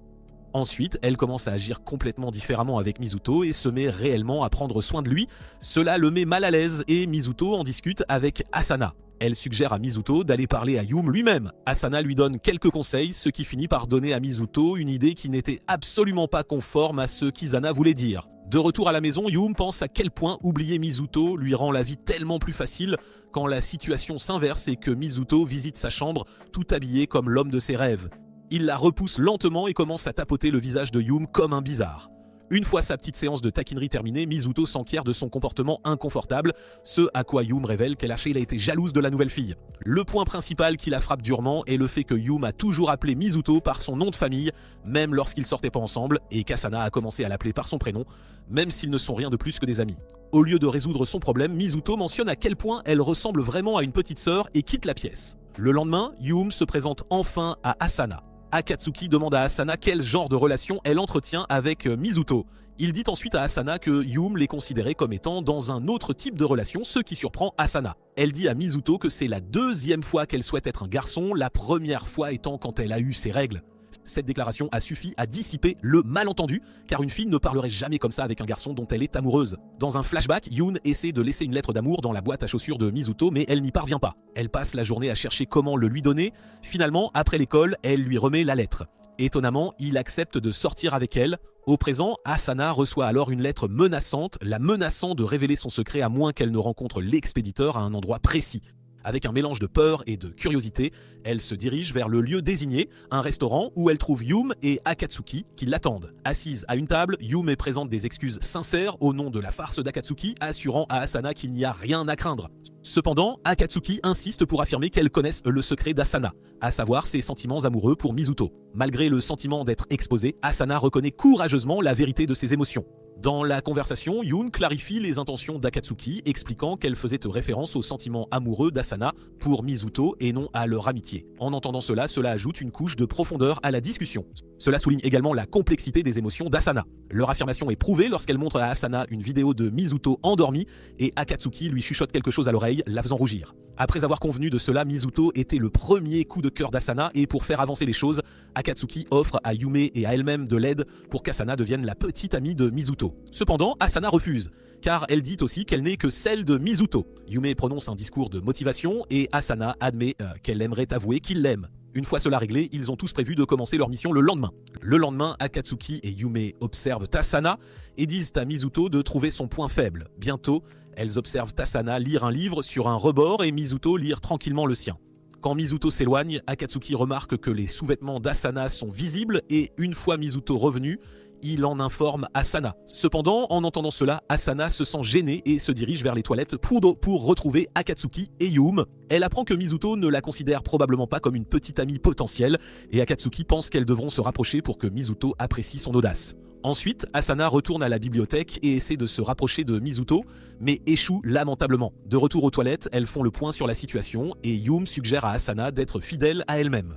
Ensuite, elle commence à agir complètement différemment avec Mizuto et se met réellement à prendre soin de lui. Cela le met mal à l'aise et Mizuto en discute avec Asana. Elle suggère à Mizuto d'aller parler à Yum lui-même. Asana lui donne quelques conseils, ce qui finit par donner à Mizuto une idée qui n'était absolument pas conforme à ce qu'Izana voulait dire. De retour à la maison, Yum pense à quel point oublier Mizuto lui rend la vie tellement plus facile quand la situation s'inverse et que Mizuto visite sa chambre tout habillé comme l'homme de ses rêves. Il la repousse lentement et commence à tapoter le visage de Yum comme un bizarre. Une fois sa petite séance de taquinerie terminée, Mizuto s'enquiert de son comportement inconfortable, ce à quoi Yum révèle qu'elle a été jalouse de la nouvelle fille. Le point principal qui la frappe durement est le fait que Yum a toujours appelé Mizuto par son nom de famille, même lorsqu'ils sortaient pas ensemble, et qu'Asana a commencé à l'appeler par son prénom, même s'ils ne sont rien de plus que des amis. Au lieu de résoudre son problème, Mizuto mentionne à quel point elle ressemble vraiment à une petite sœur et quitte la pièce. Le lendemain, Yum se présente enfin à Asana. Akatsuki demande à Asana quel genre de relation elle entretient avec Mizuto. Il dit ensuite à Asana que Yum les considérait comme étant dans un autre type de relation, ce qui surprend Asana. Elle dit à Mizuto que c'est la deuxième fois qu'elle souhaite être un garçon, la première fois étant quand elle a eu ses règles. Cette déclaration a suffi à dissiper le malentendu, car une fille ne parlerait jamais comme ça avec un garçon dont elle est amoureuse. Dans un flashback, Yoon essaie de laisser une lettre d'amour dans la boîte à chaussures de Mizuto, mais elle n'y parvient pas. Elle passe la journée à chercher comment le lui donner. Finalement, après l'école, elle lui remet la lettre. Étonnamment, il accepte de sortir avec elle. Au présent, Asana reçoit alors une lettre menaçante, la menaçant de révéler son secret à moins qu'elle ne rencontre l'expéditeur à un endroit précis. Avec un mélange de peur et de curiosité, elle se dirige vers le lieu désigné, un restaurant où elle trouve Yum et Akatsuki qui l'attendent. Assise à une table, Yum présente des excuses sincères au nom de la farce d'Akatsuki, assurant à Asana qu'il n'y a rien à craindre. Cependant, Akatsuki insiste pour affirmer qu'elle connaisse le secret d'Asana, à savoir ses sentiments amoureux pour Mizuto. Malgré le sentiment d'être exposée, Asana reconnaît courageusement la vérité de ses émotions. Dans la conversation, Yoon clarifie les intentions d'Akatsuki, expliquant qu'elle faisait référence aux sentiments amoureux d'Asana pour Mizuto et non à leur amitié. En entendant cela, cela ajoute une couche de profondeur à la discussion. Cela souligne également la complexité des émotions d'Asana. Leur affirmation est prouvée lorsqu'elle montre à Asana une vidéo de Mizuto endormie et Akatsuki lui chuchote quelque chose à l'oreille, la faisant rougir. Après avoir convenu de cela, Mizuto était le premier coup de cœur d'Asana et pour faire avancer les choses, Akatsuki offre à Yume et à elle-même de l'aide pour qu'Asana devienne la petite amie de Mizuto. Cependant, Asana refuse, car elle dit aussi qu'elle n'est que celle de Mizuto. Yume prononce un discours de motivation et Asana admet qu'elle aimerait avouer qu'il l'aime. Une fois cela réglé, ils ont tous prévu de commencer leur mission le lendemain. Le lendemain, Akatsuki et Yume observent Asana et disent à Mizuto de trouver son point faible. Bientôt, elles observent Asana lire un livre sur un rebord et Mizuto lire tranquillement le sien. Quand Mizuto s'éloigne, Akatsuki remarque que les sous-vêtements d'Asana sont visibles et une fois Mizuto revenu, il en informe Asana. Cependant, en entendant cela, Asana se sent gênée et se dirige vers les toilettes pour retrouver Akatsuki et Yum. Elle apprend que Mizuto ne la considère probablement pas comme une petite amie potentielle et Akatsuki pense qu'elles devront se rapprocher pour que Mizuto apprécie son audace. Ensuite, Asana retourne à la bibliothèque et essaie de se rapprocher de Mizuto, mais échoue lamentablement. De retour aux toilettes, elles font le point sur la situation et Yume suggère à Asana d'être fidèle à elle-même.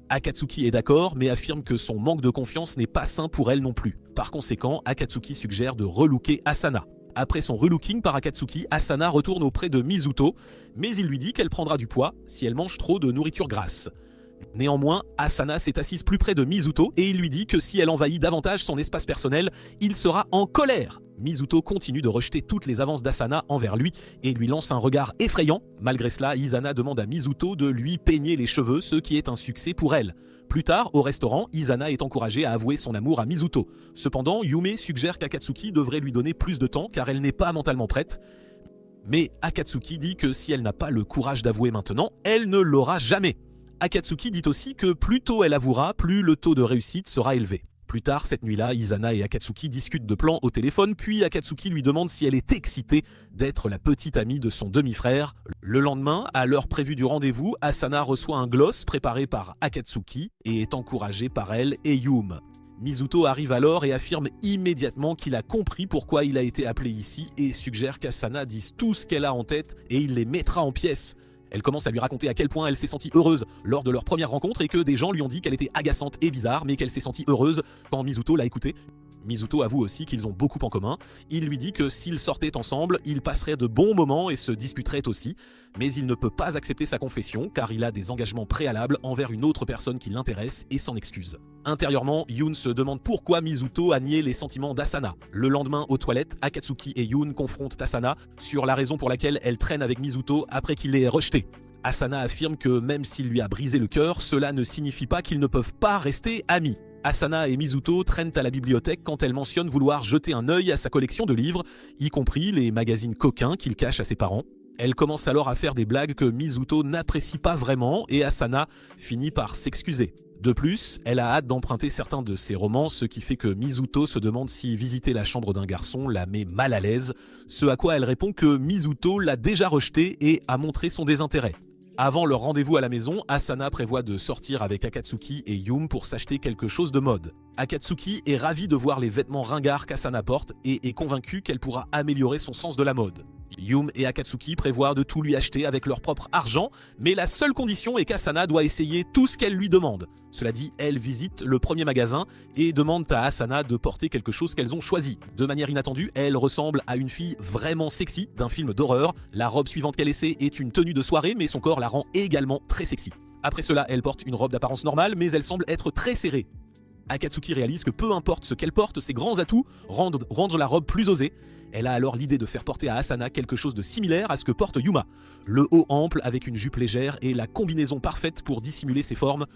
Akatsuki est d'accord, mais affirme que son manque de confiance n'est pas sain pour elle non plus. Par conséquent, Akatsuki suggère de relooker Asana. Après son relooking par Akatsuki, Asana retourne auprès de Mizuto, mais il lui dit qu'elle prendra du poids si elle mange trop de nourriture grasse. Néanmoins, Asana s'est assise plus près de Mizuto et il lui dit que si elle envahit davantage son espace personnel, il sera en colère. Mizuto continue de rejeter toutes les avances d'Asana envers lui et lui lance un regard effrayant. Malgré cela, Izana demande à Mizuto de lui peigner les cheveux, ce qui est un succès pour elle. Plus tard, au restaurant, Izana est encouragée à avouer son amour à Mizuto. Cependant, Yume suggère qu'Akatsuki devrait lui donner plus de temps car elle n'est pas mentalement prête. Mais Akatsuki dit que si elle n'a pas le courage d'avouer maintenant, elle ne l'aura jamais. Akatsuki dit aussi que plus tôt elle avouera, plus le taux de réussite sera élevé. Plus tard, cette nuit-là, Izana et Akatsuki discutent de plans au téléphone, puis Akatsuki lui demande si elle est excitée d'être la petite amie de son demi-frère. Le lendemain, à l'heure prévue du rendez-vous, Asana reçoit un gloss préparé par Akatsuki et est encouragée par elle et Yume. Mizuto arrive alors et affirme immédiatement qu'il a compris pourquoi il a été appelé ici et suggère qu'Asana dise tout ce qu'elle a en tête et il les mettra en pièces. Elle commence à lui raconter à quel point elle s'est sentie heureuse lors de leur première rencontre et que des gens lui ont dit qu'elle était agaçante et bizarre, mais qu'elle s'est sentie heureuse quand Mizuto l'a écoutée. Mizuto avoue aussi qu'ils ont beaucoup en commun. Il lui dit que s'ils sortaient ensemble, ils passeraient de bons moments et se discuteraient aussi. Mais il ne peut pas accepter sa confession car il a des engagements préalables envers une autre personne qui l'intéresse et s'en excuse. Intérieurement, Yoon se demande pourquoi Mizuto a nié les sentiments d'Asana. Le lendemain, aux toilettes, Akatsuki et Yoon confrontent Asana sur la raison pour laquelle elle traîne avec Mizuto après qu'il l'ait rejetée. Asana affirme que même s'il lui a brisé le cœur, cela ne signifie pas qu'ils ne peuvent pas rester amis. Asana et Mizuto traînent à la bibliothèque quand elle mentionne vouloir jeter un œil à sa collection de livres, y compris les magazines coquins qu'il cache à ses parents. Elle commence alors à faire des blagues que Mizuto n'apprécie pas vraiment et Asana finit par s'excuser. De plus, elle a hâte d'emprunter certains de ses romans, ce qui fait que Mizuto se demande si visiter la chambre d'un garçon la met mal à l'aise, ce à quoi elle répond que Mizuto l'a déjà rejeté et a montré son désintérêt. Avant leur rendez-vous à la maison, Asana prévoit de sortir avec Akatsuki et Yume pour s'acheter quelque chose de mode. Akatsuki est ravie de voir les vêtements ringards qu'Asana porte et est convaincue qu'elle pourra améliorer son sens de la mode. Yume et Akatsuki prévoient de tout lui acheter avec leur propre argent, mais la seule condition est qu'Asana doit essayer tout ce qu'elle lui demande. Cela dit, elle visite le premier magasin et demande à Asana de porter quelque chose qu'elles ont choisi. De manière inattendue, elle ressemble à une fille vraiment sexy d'un film d'horreur. La robe suivante qu'elle essaie est une tenue de soirée, mais son corps la rend également très sexy. Après cela, elle porte une robe d'apparence normale, mais elle semble être très serrée. Akatsuki réalise que peu importe ce qu'elle porte, ses grands atouts rendent la robe plus osée. Elle a alors l'idée de faire porter à Asana quelque chose de similaire à ce que porte Yuma. Le haut ample avec une jupe légère et la combinaison parfaite pour dissimuler ses formes.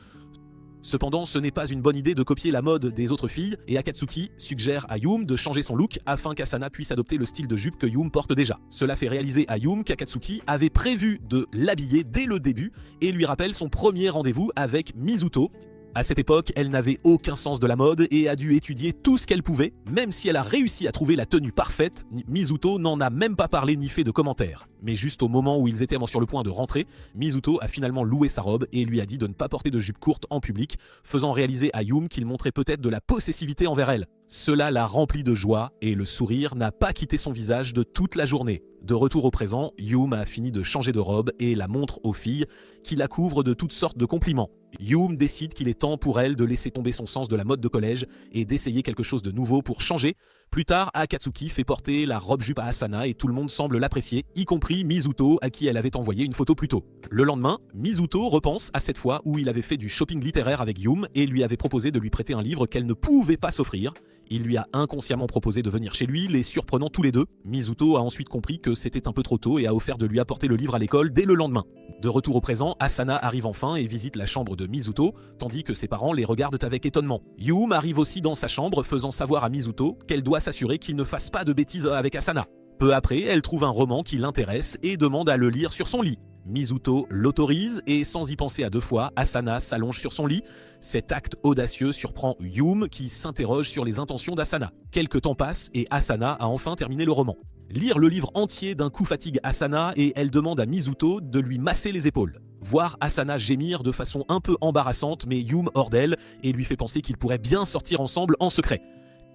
Cependant, ce n'est pas une bonne idée de copier la mode des autres filles et Akatsuki suggère à Yume de changer son look afin qu'Asana puisse adopter le style de jupe que Yume porte déjà. Cela fait réaliser à Yume qu'Akatsuki avait prévu de l'habiller dès le début et lui rappelle son premier rendez-vous avec Mizuto. À cette époque, elle n'avait aucun sens de la mode et a dû étudier tout ce qu'elle pouvait. Même si elle a réussi à trouver la tenue parfaite, Mizuto n'en a même pas parlé ni fait de commentaires. Mais juste au moment où ils étaient sur le point de rentrer, Mizuto a finalement loué sa robe et lui a dit de ne pas porter de jupe courte en public, faisant réaliser à Yume qu'il montrait peut-être de la possessivité envers elle. Cela l'a rempli de joie et le sourire n'a pas quitté son visage de toute la journée. De retour au présent, Yume a fini de changer de robe et la montre aux filles, qui la couvrent de toutes sortes de compliments. Yume décide qu'il est temps pour elle de laisser tomber son sens de la mode de collège et d'essayer quelque chose de nouveau pour changer. Plus tard, Akatsuki fait porter la robe-jupe à Asana et tout le monde semble l'apprécier, y compris Mizuto à qui elle avait envoyé une photo plus tôt. Le lendemain, Mizuto repense à cette fois où il avait fait du shopping littéraire avec Yume et lui avait proposé de lui prêter un livre qu'elle ne pouvait pas s'offrir. Il lui a inconsciemment proposé de venir chez lui, les surprenant tous les deux. Mizuto a ensuite compris que c'était un peu trop tôt et a offert de lui apporter le livre à l'école dès le lendemain. De retour au présent, Asana arrive enfin et visite la chambre de Mizuto, tandis que ses parents les regardent avec étonnement. Yume arrive aussi dans sa chambre, faisant savoir à Mizuto qu'elle doit s'assurer qu'il ne fasse pas de bêtises avec Asana. Peu après, elle trouve un roman qui l'intéresse et demande à le lire sur son lit. Mizuto l'autorise et sans y penser à deux fois, Asana s'allonge sur son lit. Cet acte audacieux surprend Yume qui s'interroge sur les intentions d'Asana. Quelques temps passent et Asana a enfin terminé le roman. Lire le livre entier d'un coup fatigue Asana et elle demande à Mizuto de lui masser les épaules. Voir Asana gémir de façon un peu embarrassante mais Yume hors d'elle et lui fait penser qu'ils pourraient bien sortir ensemble en secret.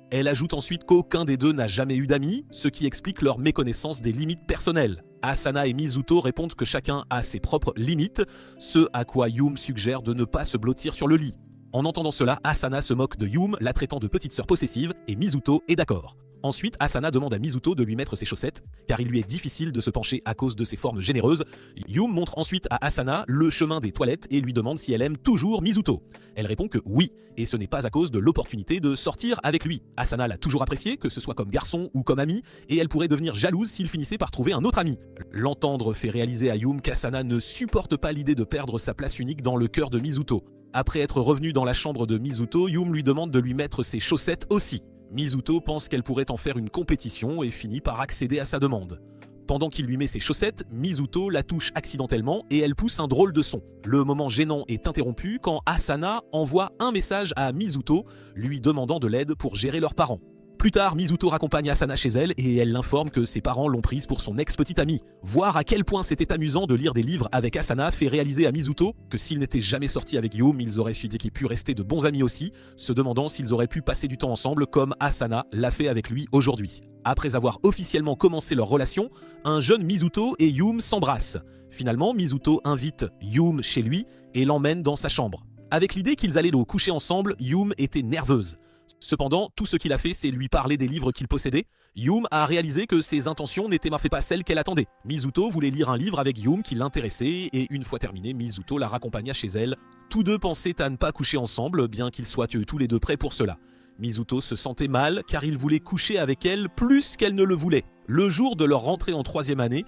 Elle ajoute ensuite qu'aucun des deux n'a jamais eu d'amis, ce qui explique leur méconnaissance des limites personnelles. Asana et Mizuto répondent que chacun a ses propres limites, ce à quoi Yume suggère de ne pas se blottir sur le lit. En entendant cela, Asana se moque de Yume, la traitant de petite sœur possessive, et Mizuto est d'accord. Ensuite, Asana demande à Mizuto de lui mettre ses chaussettes, car il lui est difficile de se pencher à cause de ses formes généreuses. Yume montre ensuite à Asana le chemin des toilettes et lui demande si elle aime toujours Mizuto. Elle répond que oui, et ce n'est pas à cause de l'opportunité de sortir avec lui. Asana l'a toujours apprécié, que ce soit comme garçon ou comme ami, et elle pourrait devenir jalouse s'il finissait par trouver un autre ami. L'entendre fait réaliser à Yume qu'Asana ne supporte pas l'idée de perdre sa place unique dans le cœur de Mizuto. Après être revenu dans la chambre de Mizuto, Yume lui demande de lui mettre ses chaussettes aussi. Mizuto pense qu'elle pourrait en faire une compétition et finit par accéder à sa demande. Pendant qu'il lui met ses chaussettes, Mizuto la touche accidentellement et elle pousse un drôle de son. Le moment gênant est interrompu quand Asana envoie un message à Mizuto lui demandant de l'aide pour gérer leurs parents. Plus tard, Mizuto raccompagne Asana chez elle et elle l'informe que ses parents l'ont prise pour son ex-petite amie. Voir à quel point c'était amusant de lire des livres avec Asana fait réaliser à Mizuto que s'ils n'étaient jamais sortis avec Yume, ils auraient pu rester de bons amis aussi, se demandant s'ils auraient pu passer du temps ensemble comme Asana l'a fait avec lui aujourd'hui. Après avoir officiellement commencé leur relation, un jeune Mizuto et Yume s'embrassent. Finalement, Mizuto invite Yume chez lui et l'emmène dans sa chambre. Avec l'idée qu'ils allaient le coucher ensemble, Yume était nerveuse. Cependant, tout ce qu'il a fait, c'est lui parler des livres qu'il possédait. Yume a réalisé que ses intentions n'étaient pas celles qu'elle attendait. Mizuto voulait lire un livre avec Yume qui l'intéressait et une fois terminé, Mizuto la raccompagna chez elle. Tous deux pensaient à ne pas coucher ensemble, bien qu'ils soient tous les deux prêts pour cela. Mizuto se sentait mal car il voulait coucher avec elle plus qu'elle ne le voulait. Le jour de leur rentrée en 3e année,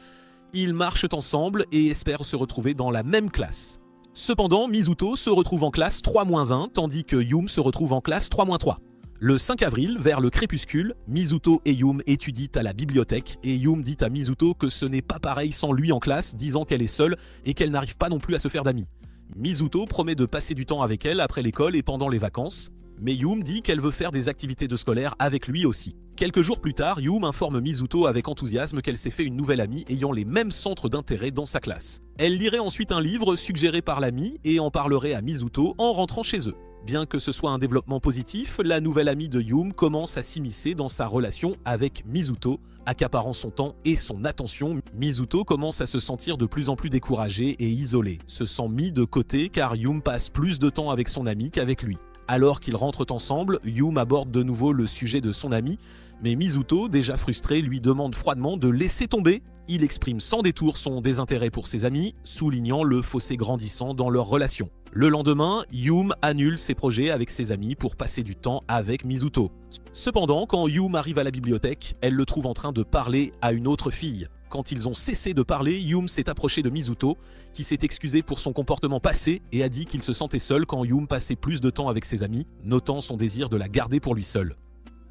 ils marchent ensemble et espèrent se retrouver dans la même classe. Cependant, Mizuto se retrouve en classe 3-1, tandis que Yume se retrouve en classe 3-3. Le 5 avril, vers le crépuscule, Mizuto et Yume étudient à la bibliothèque et Yume dit à Mizuto que ce n'est pas pareil sans lui en classe, disant qu'elle est seule et qu'elle n'arrive pas non plus à se faire d'amis. Mizuto promet de passer du temps avec elle après l'école et pendant les vacances, mais Yume dit qu'elle veut faire des activités de scolaire avec lui aussi. Quelques jours plus tard, Yume informe Mizuto avec enthousiasme qu'elle s'est fait une nouvelle amie ayant les mêmes centres d'intérêt dans sa classe. Elle lirait ensuite un livre suggéré par l'ami et en parlerait à Mizuto en rentrant chez eux. Bien que ce soit un développement positif, la nouvelle amie de Yume commence à s'immiscer dans sa relation avec Mizuto, accaparant son temps et son attention. Mizuto commence à se sentir de plus en plus découragé et isolé, se sent mis de côté car Yume passe plus de temps avec son ami qu'avec lui. Alors qu'ils rentrent ensemble, Yume aborde de nouveau le sujet de son ami, mais Mizuto, déjà frustré, lui demande froidement de laisser tomber. Il exprime sans détour son désintérêt pour ses amis, soulignant le fossé grandissant dans leur relation. Le lendemain, Yume annule ses projets avec ses amis pour passer du temps avec Mizuto. Cependant, quand Yume arrive à la bibliothèque, elle le trouve en train de parler à une autre fille. Quand ils ont cessé de parler, Yume s'est approché de Mizuto, qui s'est excusé pour son comportement passé et a dit qu'il se sentait seul quand Yume passait plus de temps avec ses amis, notant son désir de la garder pour lui seul.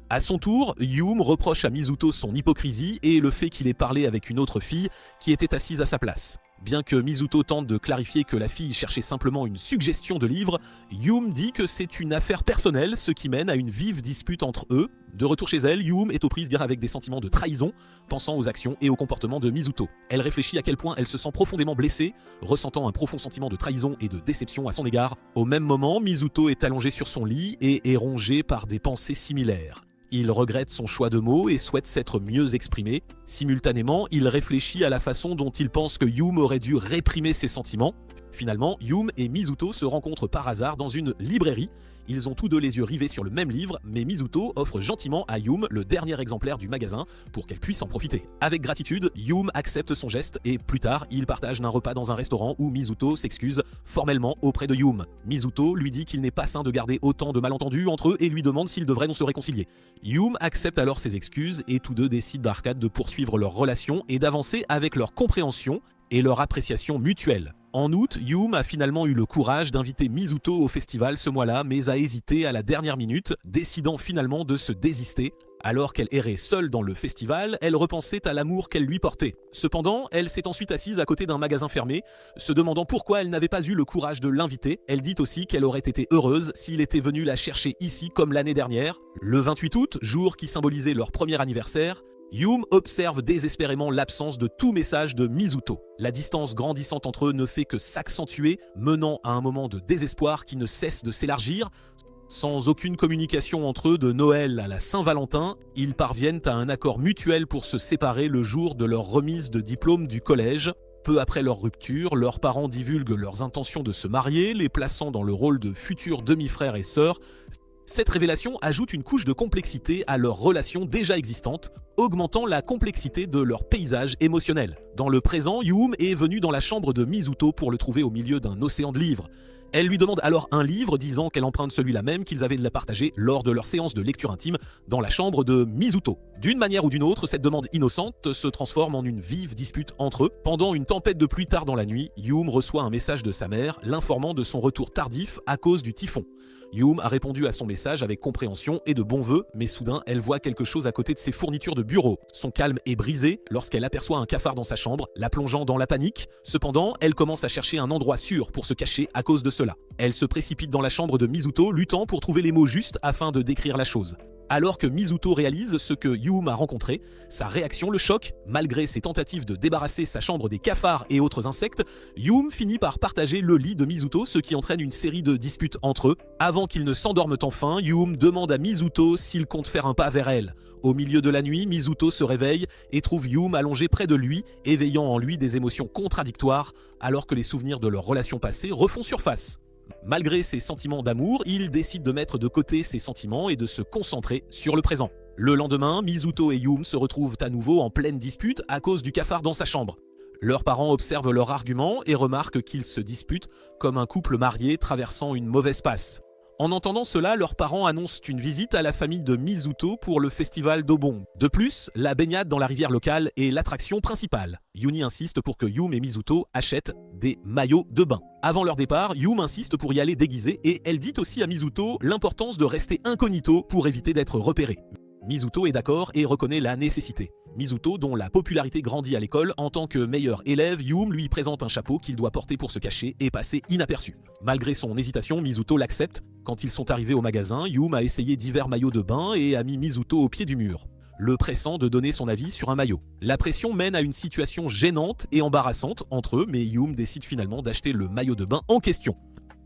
À son tour, Yume reproche à Mizuto son hypocrisie et le fait qu'il ait parlé avec une autre fille qui était assise à sa place. Bien que Mizuto tente de clarifier que la fille cherchait simplement une suggestion de livre, Yume dit que c'est une affaire personnelle, ce qui mène à une vive dispute entre eux. De retour chez elle, Yume est aux prises avec des sentiments de trahison, pensant aux actions et au comportement de Mizuto. Elle réfléchit à quel point elle se sent profondément blessée, ressentant un profond sentiment de trahison et de déception à son égard. Au même moment, Mizuto est allongé sur son lit et est rongé par des pensées similaires. Il regrette son choix de mots et souhaite s'être mieux exprimé. Simultanément, il réfléchit à la façon dont il pense que Yume aurait dû réprimer ses sentiments. Finalement, Yume et Mizuto se rencontrent par hasard dans une librairie. Ils ont tous deux les yeux rivés sur le même livre, mais Mizuto offre gentiment à Yume le dernier exemplaire du magasin pour qu'elle puisse en profiter. Avec gratitude, Yume accepte son geste et plus tard, ils partagent un repas dans un restaurant où Mizuto s'excuse formellement auprès de Yume. Mizuto lui dit qu'il n'est pas sain de garder autant de malentendus entre eux et lui demande s'ils devraient se réconcilier. Yume accepte alors ses excuses et tous deux décident d'arcade de poursuivre leur relation et d'avancer avec leur compréhension et leur appréciation mutuelle. En août, Yume a finalement eu le courage d'inviter Mizuto au festival ce mois-là, mais a hésité à la dernière minute, décidant finalement de se désister. Alors qu'elle errait seule dans le festival, elle repensait à l'amour qu'elle lui portait. Cependant, elle s'est ensuite assise à côté d'un magasin fermé, se demandant pourquoi elle n'avait pas eu le courage de l'inviter. Elle dit aussi qu'elle aurait été heureuse s'il était venu la chercher ici comme l'année dernière. Le 28 août, jour qui symbolisait leur premier anniversaire, Yume observe désespérément l'absence de tout message de Mizuto. La distance grandissante entre eux ne fait que s'accentuer, menant à un moment de désespoir qui ne cesse de s'élargir. Sans aucune communication entre eux de Noël à la Saint-Valentin, ils parviennent à un accord mutuel pour se séparer le jour de leur remise de diplôme du collège. Peu après leur rupture, leurs parents divulguent leurs intentions de se marier, les plaçant dans le rôle de futurs demi-frères et sœurs. Cette révélation ajoute une couche de complexité à leur relation déjà existante, augmentant la complexité de leur paysage émotionnel. Dans le présent, Yuum est venue dans la chambre de Mizuto pour le trouver au milieu d'un océan de livres. Elle lui demande alors un livre, disant qu'elle emprunte celui-là même qu'ils avaient de la partager lors de leur séance de lecture intime dans la chambre de Mizuto. D'une manière ou d'une autre, cette demande innocente se transforme en une vive dispute entre eux. Pendant une tempête de pluie tard dans la nuit, Yuum reçoit un message de sa mère, l'informant de son retour tardif à cause du typhon. Yuum a répondu à son message avec compréhension et de bons vœux, mais soudain, elle voit quelque chose à côté de ses fournitures de bureau. Son calme est brisé lorsqu'elle aperçoit un cafard dans sa chambre, la plongeant dans la panique. Cependant, elle commence à chercher un endroit sûr pour se cacher à cause de cela. Elle se précipite dans la chambre de Mizuto, luttant pour trouver les mots justes afin de décrire la chose. Alors que Mizuto réalise ce que Yuum a rencontré, sa réaction le choque. Malgré ses tentatives de débarrasser sa chambre des cafards et autres insectes, Yuum finit par partager le lit de Mizuto, ce qui entraîne une série de disputes entre eux. Avant qu'ils ne s'endorment enfin, Yuum demande à Mizuto s'il compte faire un pas vers elle. Au milieu de la nuit, Mizuto se réveille et trouve Yuum allongé près de lui, éveillant en lui des émotions contradictoires, alors que les souvenirs de leur relation passée refont surface. Malgré ses sentiments d'amour, il décide de mettre de côté ses sentiments et de se concentrer sur le présent. Le lendemain, Mizuto et Yuum se retrouvent à nouveau en pleine dispute à cause du cafard dans sa chambre. Leurs parents observent leur argument et remarquent qu'ils se disputent comme un couple marié traversant une mauvaise passe. En entendant cela, leurs parents annoncent une visite à la famille de Mizuto pour le festival d'Obon. De plus, la baignade dans la rivière locale est l'attraction principale. Yuni insiste pour que Yuum et Mizuto achètent des maillots de bain. Avant leur départ, Yuum insiste pour y aller déguisée et elle dit aussi à Mizuto l'importance de rester incognito pour éviter d'être repéré. Mizuto est d'accord et reconnaît la nécessité. Mizuto, dont la popularité grandit à l'école, en tant que meilleur élève, Yuum lui présente un chapeau qu'il doit porter pour se cacher et passer inaperçu. Malgré son hésitation, Mizuto l'accepte. Quand ils sont arrivés au magasin, Yuum a essayé divers maillots de bain et a mis Mizuto au pied du mur, le pressant de donner son avis sur un maillot. La pression mène à une situation gênante et embarrassante entre eux, mais Yuum décide finalement d'acheter le maillot de bain en question.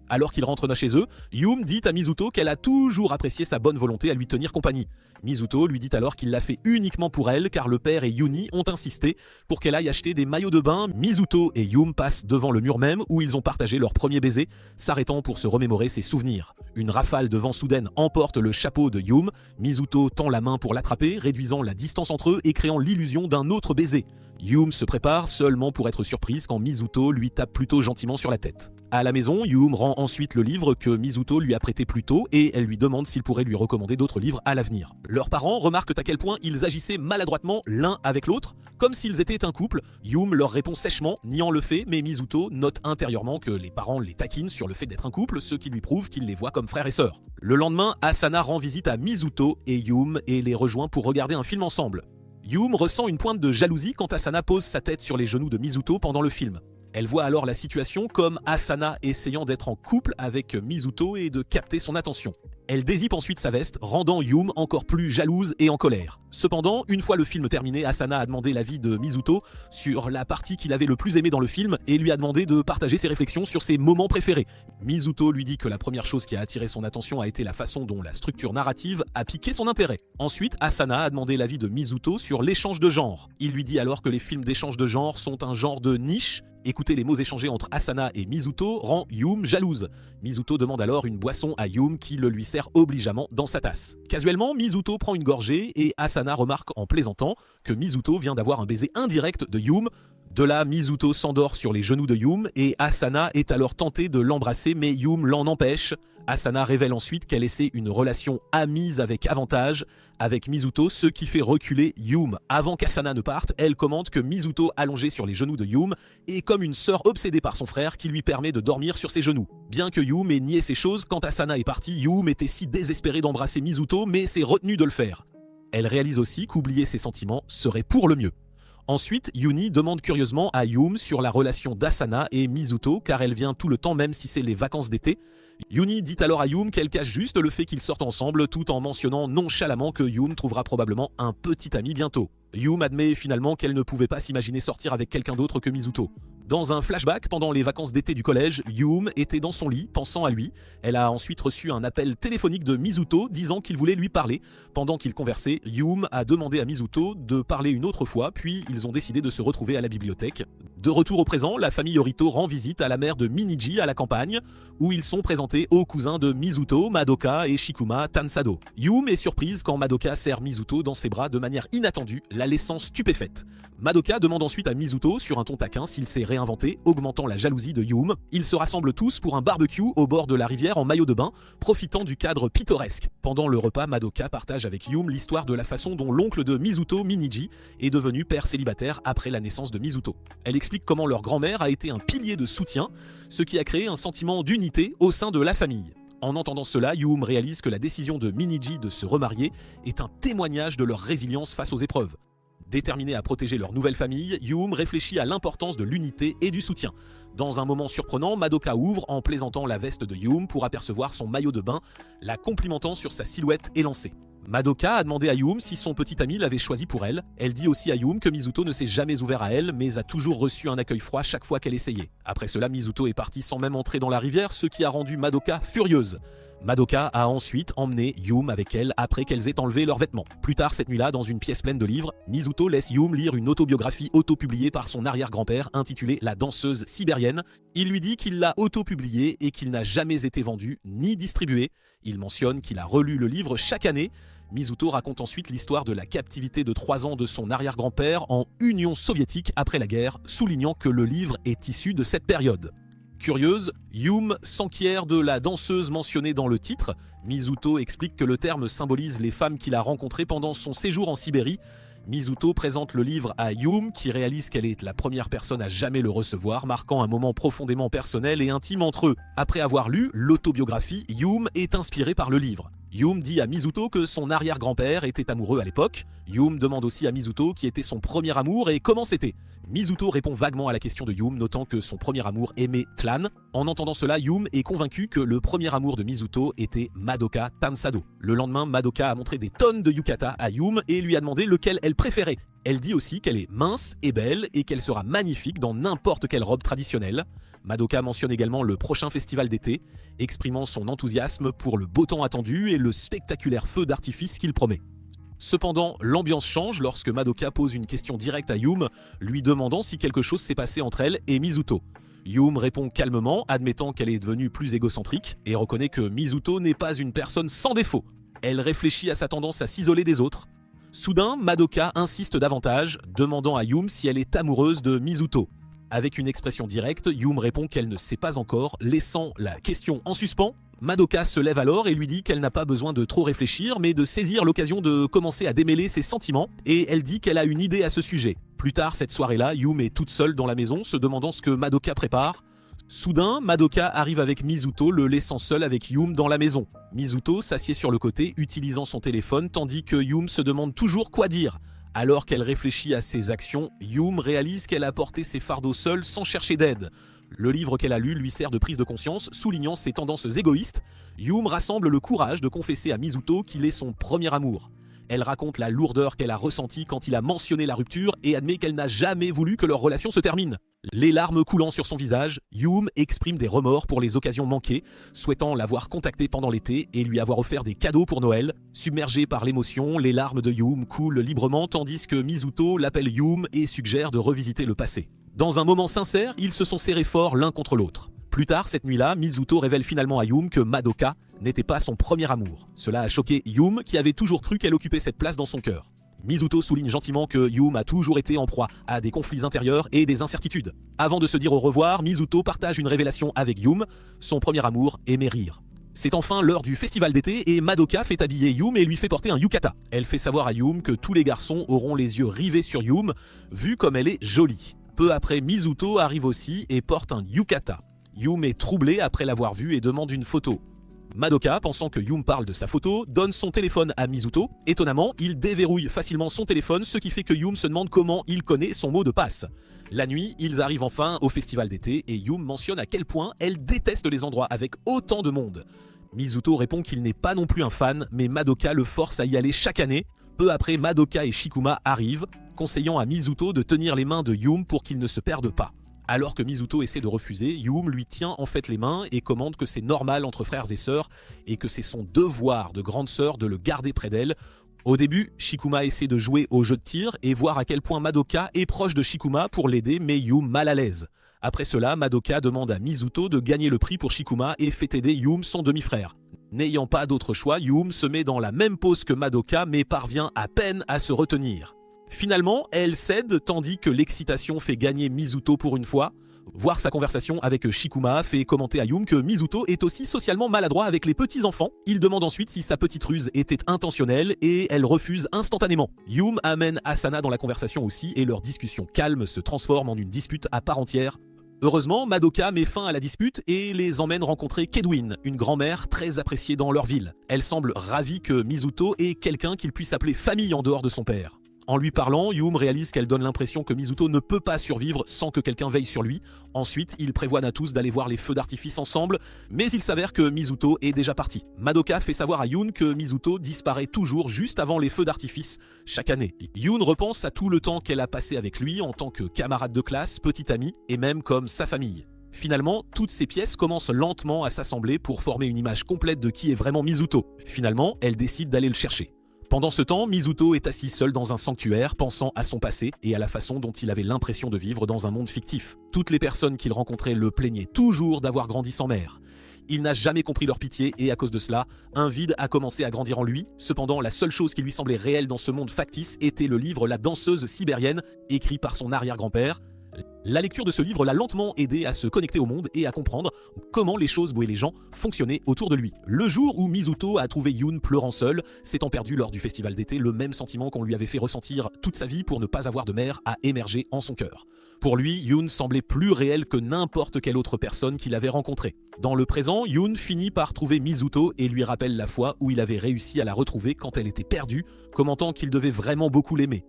Alors qu'ils rentrent chez eux, Yuum dit à Mizuto qu'elle a toujours apprécié sa bonne volonté à lui tenir compagnie. Mizuto lui dit alors qu'il l'a fait uniquement pour elle car le père et Yuni ont insisté pour qu'elle aille acheter des maillots de bain. Mizuto et Yuum passent devant le mur même où ils ont partagé leur premier baiser, s'arrêtant pour se remémorer ses souvenirs. Une rafale de vent soudaine emporte le chapeau de Yuum. Mizuto tend la main pour l'attraper, réduisant la distance entre eux et créant l'illusion d'un autre baiser. Yuum se prépare seulement pour être surprise quand Mizuto lui tape plutôt gentiment sur la tête. À la maison, Yuum rend ensuite le livre que Mizuto lui a prêté plus tôt et elle lui demande s'il pourrait lui recommander d'autres livres à l'avenir. Leurs parents remarquent à quel point ils agissaient maladroitement l'un avec l'autre, comme s'ils étaient un couple. Yuum leur répond sèchement, niant le fait, mais Mizuto note intérieurement que les parents les taquinent sur le fait d'être un couple, ce qui lui prouve qu'ils les voient comme frères et sœurs. Le lendemain, Asana rend visite à Mizuto et Yuum et les rejoint pour regarder un film ensemble. Yuum ressent une pointe de jalousie quand Asana pose sa tête sur les genoux de Mizuto pendant le film. Elle voit alors la situation comme Asana essayant d'être en couple avec Mizuto et de capter son attention. Elle dézippe ensuite sa veste, rendant Yuum encore plus jalouse et en colère. Cependant, une fois le film terminé, Asana a demandé l'avis de Mizuto sur la partie qu'il avait le plus aimée dans le film et lui a demandé de partager ses réflexions sur ses moments préférés. Mizuto lui dit que la première chose qui a attiré son attention a été la façon dont la structure narrative a piqué son intérêt. Ensuite, Asana a demandé l'avis de Mizuto sur l'échange de genre. Il lui dit alors que les films d'échange de genre sont un genre de niche. Écouter les mots échangés entre Asana et Mizuto rend Yuum jalouse. Mizuto demande alors une boisson à Yuum qui le lui sert obligeamment dans sa tasse. Casuellement, Mizuto prend une gorgée et Asana remarque en plaisantant que Mizuto vient d'avoir un baiser indirect de Yuum. De là, Mizuto s'endort sur les genoux de Yuum et Asana est alors tentée de l'embrasser mais Yuum l'en empêche. Asana révèle ensuite qu'elle essaie une relation amise avec avantage avec Mizuto, ce qui fait reculer Yuum. Avant qu'Asana ne parte, elle commente que Mizuto, allongé sur les genoux de Yuum, est comme une sœur obsédée par son frère qui lui permet de dormir sur ses genoux. Bien que Yuum ait nié ces choses, quand Asana est partie, Yuum était si désespérée d'embrasser Mizuto mais s'est retenue de le faire. Elle réalise aussi qu'oublier ses sentiments serait pour le mieux. Ensuite, Yuni demande curieusement à Yuum sur la relation d'Asana et Mizuto car elle vient tout le temps même si c'est les vacances d'été. Yuni dit alors à Yuum qu'elle cache juste le fait qu'ils sortent ensemble tout en mentionnant nonchalamment que Yuum trouvera probablement un petit ami bientôt. Yuum admet finalement qu'elle ne pouvait pas s'imaginer sortir avec quelqu'un d'autre que Mizuto. Dans un flashback, pendant les vacances d'été du collège, Yuum était dans son lit, pensant à lui. Elle a ensuite reçu un appel téléphonique de Mizuto disant qu'il voulait lui parler. Pendant qu'ils conversaient, Yuum a demandé à Mizuto de parler une autre fois, puis ils ont décidé de se retrouver à la bibliothèque. De retour au présent, la famille Yorito rend visite à la mère de Miniji à la campagne, où ils sont présentés aux cousins de Mizuto, Madoka et Shikuma, Tansado. Yuum est surprise quand Madoka serre Mizuto dans ses bras de manière inattendue, la laissant stupéfaite. Madoka demande ensuite à Mizuto, sur un ton taquin, s'il s'est réinventé, augmentant la jalousie de Yuum. Ils se rassemblent tous pour un barbecue au bord de la rivière en maillot de bain, profitant du cadre pittoresque. Pendant le repas, Madoka partage avec Yuum l'histoire de la façon dont l'oncle de Mizuto, Miniji, est devenu père célibataire après la naissance de Mizuto. Elle explique comment leur grand-mère a été un pilier de soutien, ce qui a créé un sentiment d'unité au sein de la famille. En entendant cela, Yuum réalise que la décision de Miniji de se remarier est un témoignage de leur résilience face aux épreuves. Déterminés à protéger leur nouvelle famille, Yuum réfléchit à l'importance de l'unité et du soutien. Dans un moment surprenant, Madoka ouvre en plaisantant la veste de Yuum pour apercevoir son maillot de bain, la complimentant sur sa silhouette élancée. Madoka a demandé à Yuum si son petit ami l'avait choisi pour elle. Elle dit aussi à Yuum que Mizuto ne s'est jamais ouvert à elle, mais a toujours reçu un accueil froid chaque fois qu'elle essayait. Après cela, Mizuto est parti sans même entrer dans la rivière, ce qui a rendu Madoka furieuse. Madoka a ensuite emmené Yuum avec elle après qu'elles aient enlevé leurs vêtements. Plus tard cette nuit-là, dans une pièce pleine de livres, Mizuto laisse Yuum lire une autobiographie auto-publiée par son arrière-grand-père intitulée La danseuse sibérienne. Il lui dit qu'il l'a auto-publiée et qu'il n'a jamais été vendu ni distribué. Il mentionne qu'il a relu le livre chaque année. Mizuto raconte ensuite l'histoire de la captivité de 3 ans de son arrière-grand-père en Union soviétique après la guerre, soulignant que le livre est issu de cette période. Curieuse, Yuum s'enquiert de la danseuse mentionnée dans le titre. Mizuto explique que le terme symbolise les femmes qu'il a rencontrées pendant son séjour en Sibérie. Mizuto présente le livre à Yuum, qui réalise qu'elle est la première personne à jamais le recevoir, marquant un moment profondément personnel et intime entre eux. Après avoir lu l'autobiographie, Yuum est inspiré par le livre. Yuum dit à Mizuto que son arrière-grand-père était amoureux à l'époque. Yuum demande aussi à Mizuto qui était son premier amour et comment c'était. Mizuto répond vaguement à la question de Yuum, notant que son premier amour aimait Tlan. En entendant cela, Yuum est convaincu que le premier amour de Mizuto était Madoka Tansado. Le lendemain, Madoka a montré des tonnes de yukata à Yuum et lui a demandé lequel elle préférait. Elle dit aussi qu'elle est mince et belle et qu'elle sera magnifique dans n'importe quelle robe traditionnelle. Madoka mentionne également le prochain festival d'été, exprimant son enthousiasme pour le beau temps attendu et le spectaculaire feu d'artifice qu'il promet. Cependant, l'ambiance change lorsque Madoka pose une question directe à Yuum, lui demandant si quelque chose s'est passé entre elle et Mizuto. Yuum répond calmement, admettant qu'elle est devenue plus égocentrique, et reconnaît que Mizuto n'est pas une personne sans défaut. Elle réfléchit à sa tendance à s'isoler des autres. Soudain, Madoka insiste davantage, demandant à Yuum si elle est amoureuse de Mizuto. Avec une expression directe, Yuum répond qu'elle ne sait pas encore, laissant la question en suspens. Madoka se lève alors et lui dit qu'elle n'a pas besoin de trop réfléchir, mais de saisir l'occasion de commencer à démêler ses sentiments, et elle dit qu'elle a une idée à ce sujet. Plus tard cette soirée-là, Yuum est toute seule dans la maison, se demandant ce que Madoka prépare. Soudain, Madoka arrive avec Mizuto, le laissant seul avec Yuum dans la maison. Mizuto s'assied sur le côté, utilisant son téléphone, tandis que Yuum se demande toujours quoi dire. Alors qu'elle réfléchit à ses actions, Yuum réalise qu'elle a porté ses fardeaux seule sans chercher d'aide. Le livre qu'elle a lu lui sert de prise de conscience, soulignant ses tendances égoïstes. Yuum rassemble le courage de confesser à Mizuto qu'il est son premier amour. Elle raconte la lourdeur qu'elle a ressentie quand il a mentionné la rupture et admet qu'elle n'a jamais voulu que leur relation se termine. Les larmes coulant sur son visage, Yuum exprime des remords pour les occasions manquées, souhaitant l'avoir contacté pendant l'été et lui avoir offert des cadeaux pour Noël. Submergée par l'émotion, les larmes de Yuum coulent librement tandis que Mizuto l'appelle Yuum et suggère de revisiter le passé. Dans un moment sincère, ils se sont serrés fort l'un contre l'autre. Plus tard, cette nuit-là, Mizuto révèle finalement à Yuum que Madoka n'était pas son premier amour. Cela a choqué Yuum qui avait toujours cru qu'elle occupait cette place dans son cœur. Mizuto souligne gentiment que Yuum a toujours été en proie à des conflits intérieurs et des incertitudes. Avant de se dire au revoir, Mizuto partage une révélation avec Yuum, son premier amour aimait rire. C'est enfin l'heure du festival d'été et Madoka fait habiller Yuum et lui fait porter un yukata. Elle fait savoir à Yuum que tous les garçons auront les yeux rivés sur Yuum, vu comme elle est jolie. Peu après, Mizuto arrive aussi et porte un yukata. Yuum est troublé après l'avoir vu et demande une photo. Madoka, pensant que Yuum parle de sa photo, donne son téléphone à Mizuto. Étonnamment, il déverrouille facilement son téléphone, ce qui fait que Yuum se demande comment il connaît son mot de passe. La nuit, ils arrivent enfin au festival d'été et Yuum mentionne à quel point elle déteste les endroits avec autant de monde. Mizuto répond qu'il n'est pas non plus un fan, mais Madoka le force à y aller chaque année. Peu après, Madoka et Shikuma arrivent, conseillant à Mizuto de tenir les mains de Yuum pour qu'il ne se perde pas. Alors que Mizuto essaie de refuser, Yuum lui tient en fait les mains et commande que c'est normal entre frères et sœurs et que c'est son devoir de grande sœur de le garder près d'elle. Au début, Shikuma essaie de jouer au jeu de tir et voir à quel point Madoka est proche de Shikuma pour l'aider, mais Yuum mal à l'aise. Après cela, Madoka demande à Mizuto de gagner le prix pour Shikuma et fait aider Yuum, son demi-frère. N'ayant pas d'autre choix, Yuum se met dans la même pose que Madoka mais parvient à peine à se retenir. Finalement, elle cède tandis que l'excitation fait gagner Mizuto pour une fois. Voir sa conversation avec Shikuma fait commenter à Yuum que Mizuto est aussi socialement maladroit avec les petits-enfants. Il demande ensuite si sa petite ruse était intentionnelle et elle refuse instantanément. Yuum amène Asana dans la conversation aussi et leur discussion calme se transforme en une dispute à part entière. Heureusement, Madoka met fin à la dispute et les emmène rencontrer Kedouin, une grand-mère très appréciée dans leur ville. Elle semble ravie que Mizuto ait quelqu'un qu'il puisse appeler famille en dehors de son père. En lui parlant, Yuum réalise qu'elle donne l'impression que Mizuto ne peut pas survivre sans que quelqu'un veille sur lui. Ensuite, ils prévoient à tous d'aller voir les feux d'artifice ensemble, mais il s'avère que Mizuto est déjà parti. Madoka fait savoir à Yoon que Mizuto disparaît toujours juste avant les feux d'artifice chaque année. Yoon repense à tout le temps qu'elle a passé avec lui en tant que camarade de classe, petit ami et même comme sa famille. Finalement, toutes ces pièces commencent lentement à s'assembler pour former une image complète de qui est vraiment Mizuto. Finalement, elle décide d'aller le chercher. Pendant ce temps, Mizuto est assis seul dans un sanctuaire, pensant à son passé et à la façon dont il avait l'impression de vivre dans un monde fictif. Toutes les personnes qu'il rencontrait le plaignaient toujours d'avoir grandi sans mère. Il n'a jamais compris leur pitié et à cause de cela, un vide a commencé à grandir en lui. Cependant, la seule chose qui lui semblait réelle dans ce monde factice était le livre La danseuse sibérienne, écrit par son arrière-grand-père. La lecture de ce livre l'a lentement aidé à se connecter au monde et à comprendre comment les choses et les gens fonctionnaient autour de lui. Le jour où Mizuto a trouvé Yoon pleurant seul, s'étant perdu lors du festival d'été, le même sentiment qu'on lui avait fait ressentir toute sa vie pour ne pas avoir de mère a émergé en son cœur. Pour lui, Yoon semblait plus réel que n'importe quelle autre personne qu'il avait rencontrée. Dans le présent, Yoon finit par trouver Mizuto et lui rappelle la fois où il avait réussi à la retrouver quand elle était perdue, commentant qu'il devait vraiment beaucoup l'aimer.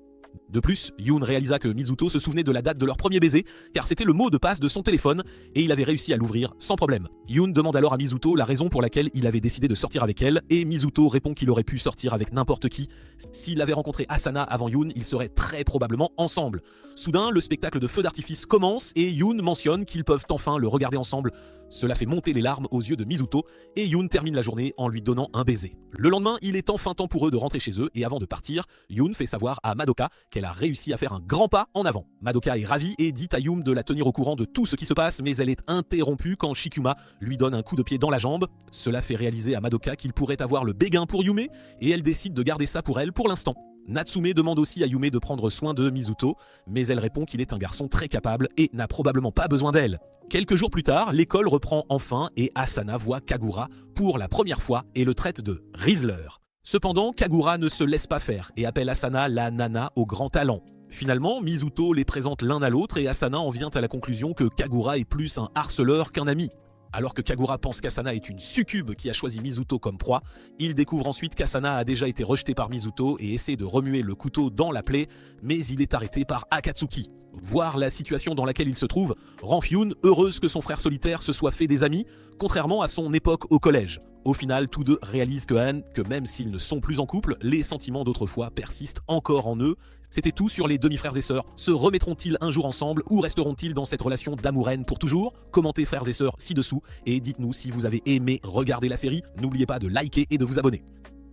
De plus, Yoon réalisa que Mizuto se souvenait de la date de leur premier baiser, car c'était le mot de passe de son téléphone, et il avait réussi à l'ouvrir sans problème. Yoon demande alors à Mizuto la raison pour laquelle il avait décidé de sortir avec elle, et Mizuto répond qu'il aurait pu sortir avec n'importe qui. S'il avait rencontré Asana avant Yoon, ils seraient très probablement ensemble. Soudain, le spectacle de feux d'artifice commence, et Yoon mentionne qu'ils peuvent enfin le regarder ensemble. Cela fait monter les larmes aux yeux de Mizuto, et Yoon termine la journée en lui donnant un baiser. Le lendemain, il est enfin temps pour eux de rentrer chez eux, et avant de partir, Yoon fait savoir à Madoka qu'elle a réussi à faire un grand pas en avant. Madoka est ravie et dit à Yoon de la tenir au courant de tout ce qui se passe, mais elle est interrompue quand Shikuma lui donne un coup de pied dans la jambe. Cela fait réaliser à Madoka qu'il pourrait avoir le béguin pour Yume, et elle décide de garder ça pour elle pour l'instant. Natsume demande aussi à Yume de prendre soin de Mizuto, mais elle répond qu'il est un garçon très capable et n'a probablement pas besoin d'elle. Quelques jours plus tard, l'école reprend enfin et Asana voit Kagura pour la première fois et le traite de Rizzler. Cependant, Kagura ne se laisse pas faire et appelle Asana la nana au grand talent. Finalement, Mizuto les présente l'un à l'autre et Asana en vient à la conclusion que Kagura est plus un harceleur qu'un ami. Alors que Kagura pense qu'Asana est une succube qui a choisi Mizuto comme proie, il découvre ensuite qu'Asana a déjà été rejeté par Mizuto et essaie de remuer le couteau dans la plaie, mais il est arrêté par Akatsuki. Voir la situation dans laquelle il se trouve rend Hyun heureuse que son frère solitaire se soit fait des amis, contrairement à son époque au collège. Au final, tous deux réalisent que même s'ils ne sont plus en couple, les sentiments d'autrefois persistent encore en eux. C'était tout sur les demi-frères et sœurs. Se remettront-ils un jour ensemble ou resteront-ils dans cette relation d'amour-haine pour toujours? Commentez frères et sœurs ci-dessous et dites-nous si vous avez aimé regarder la série. N'oubliez pas de liker et de vous abonner.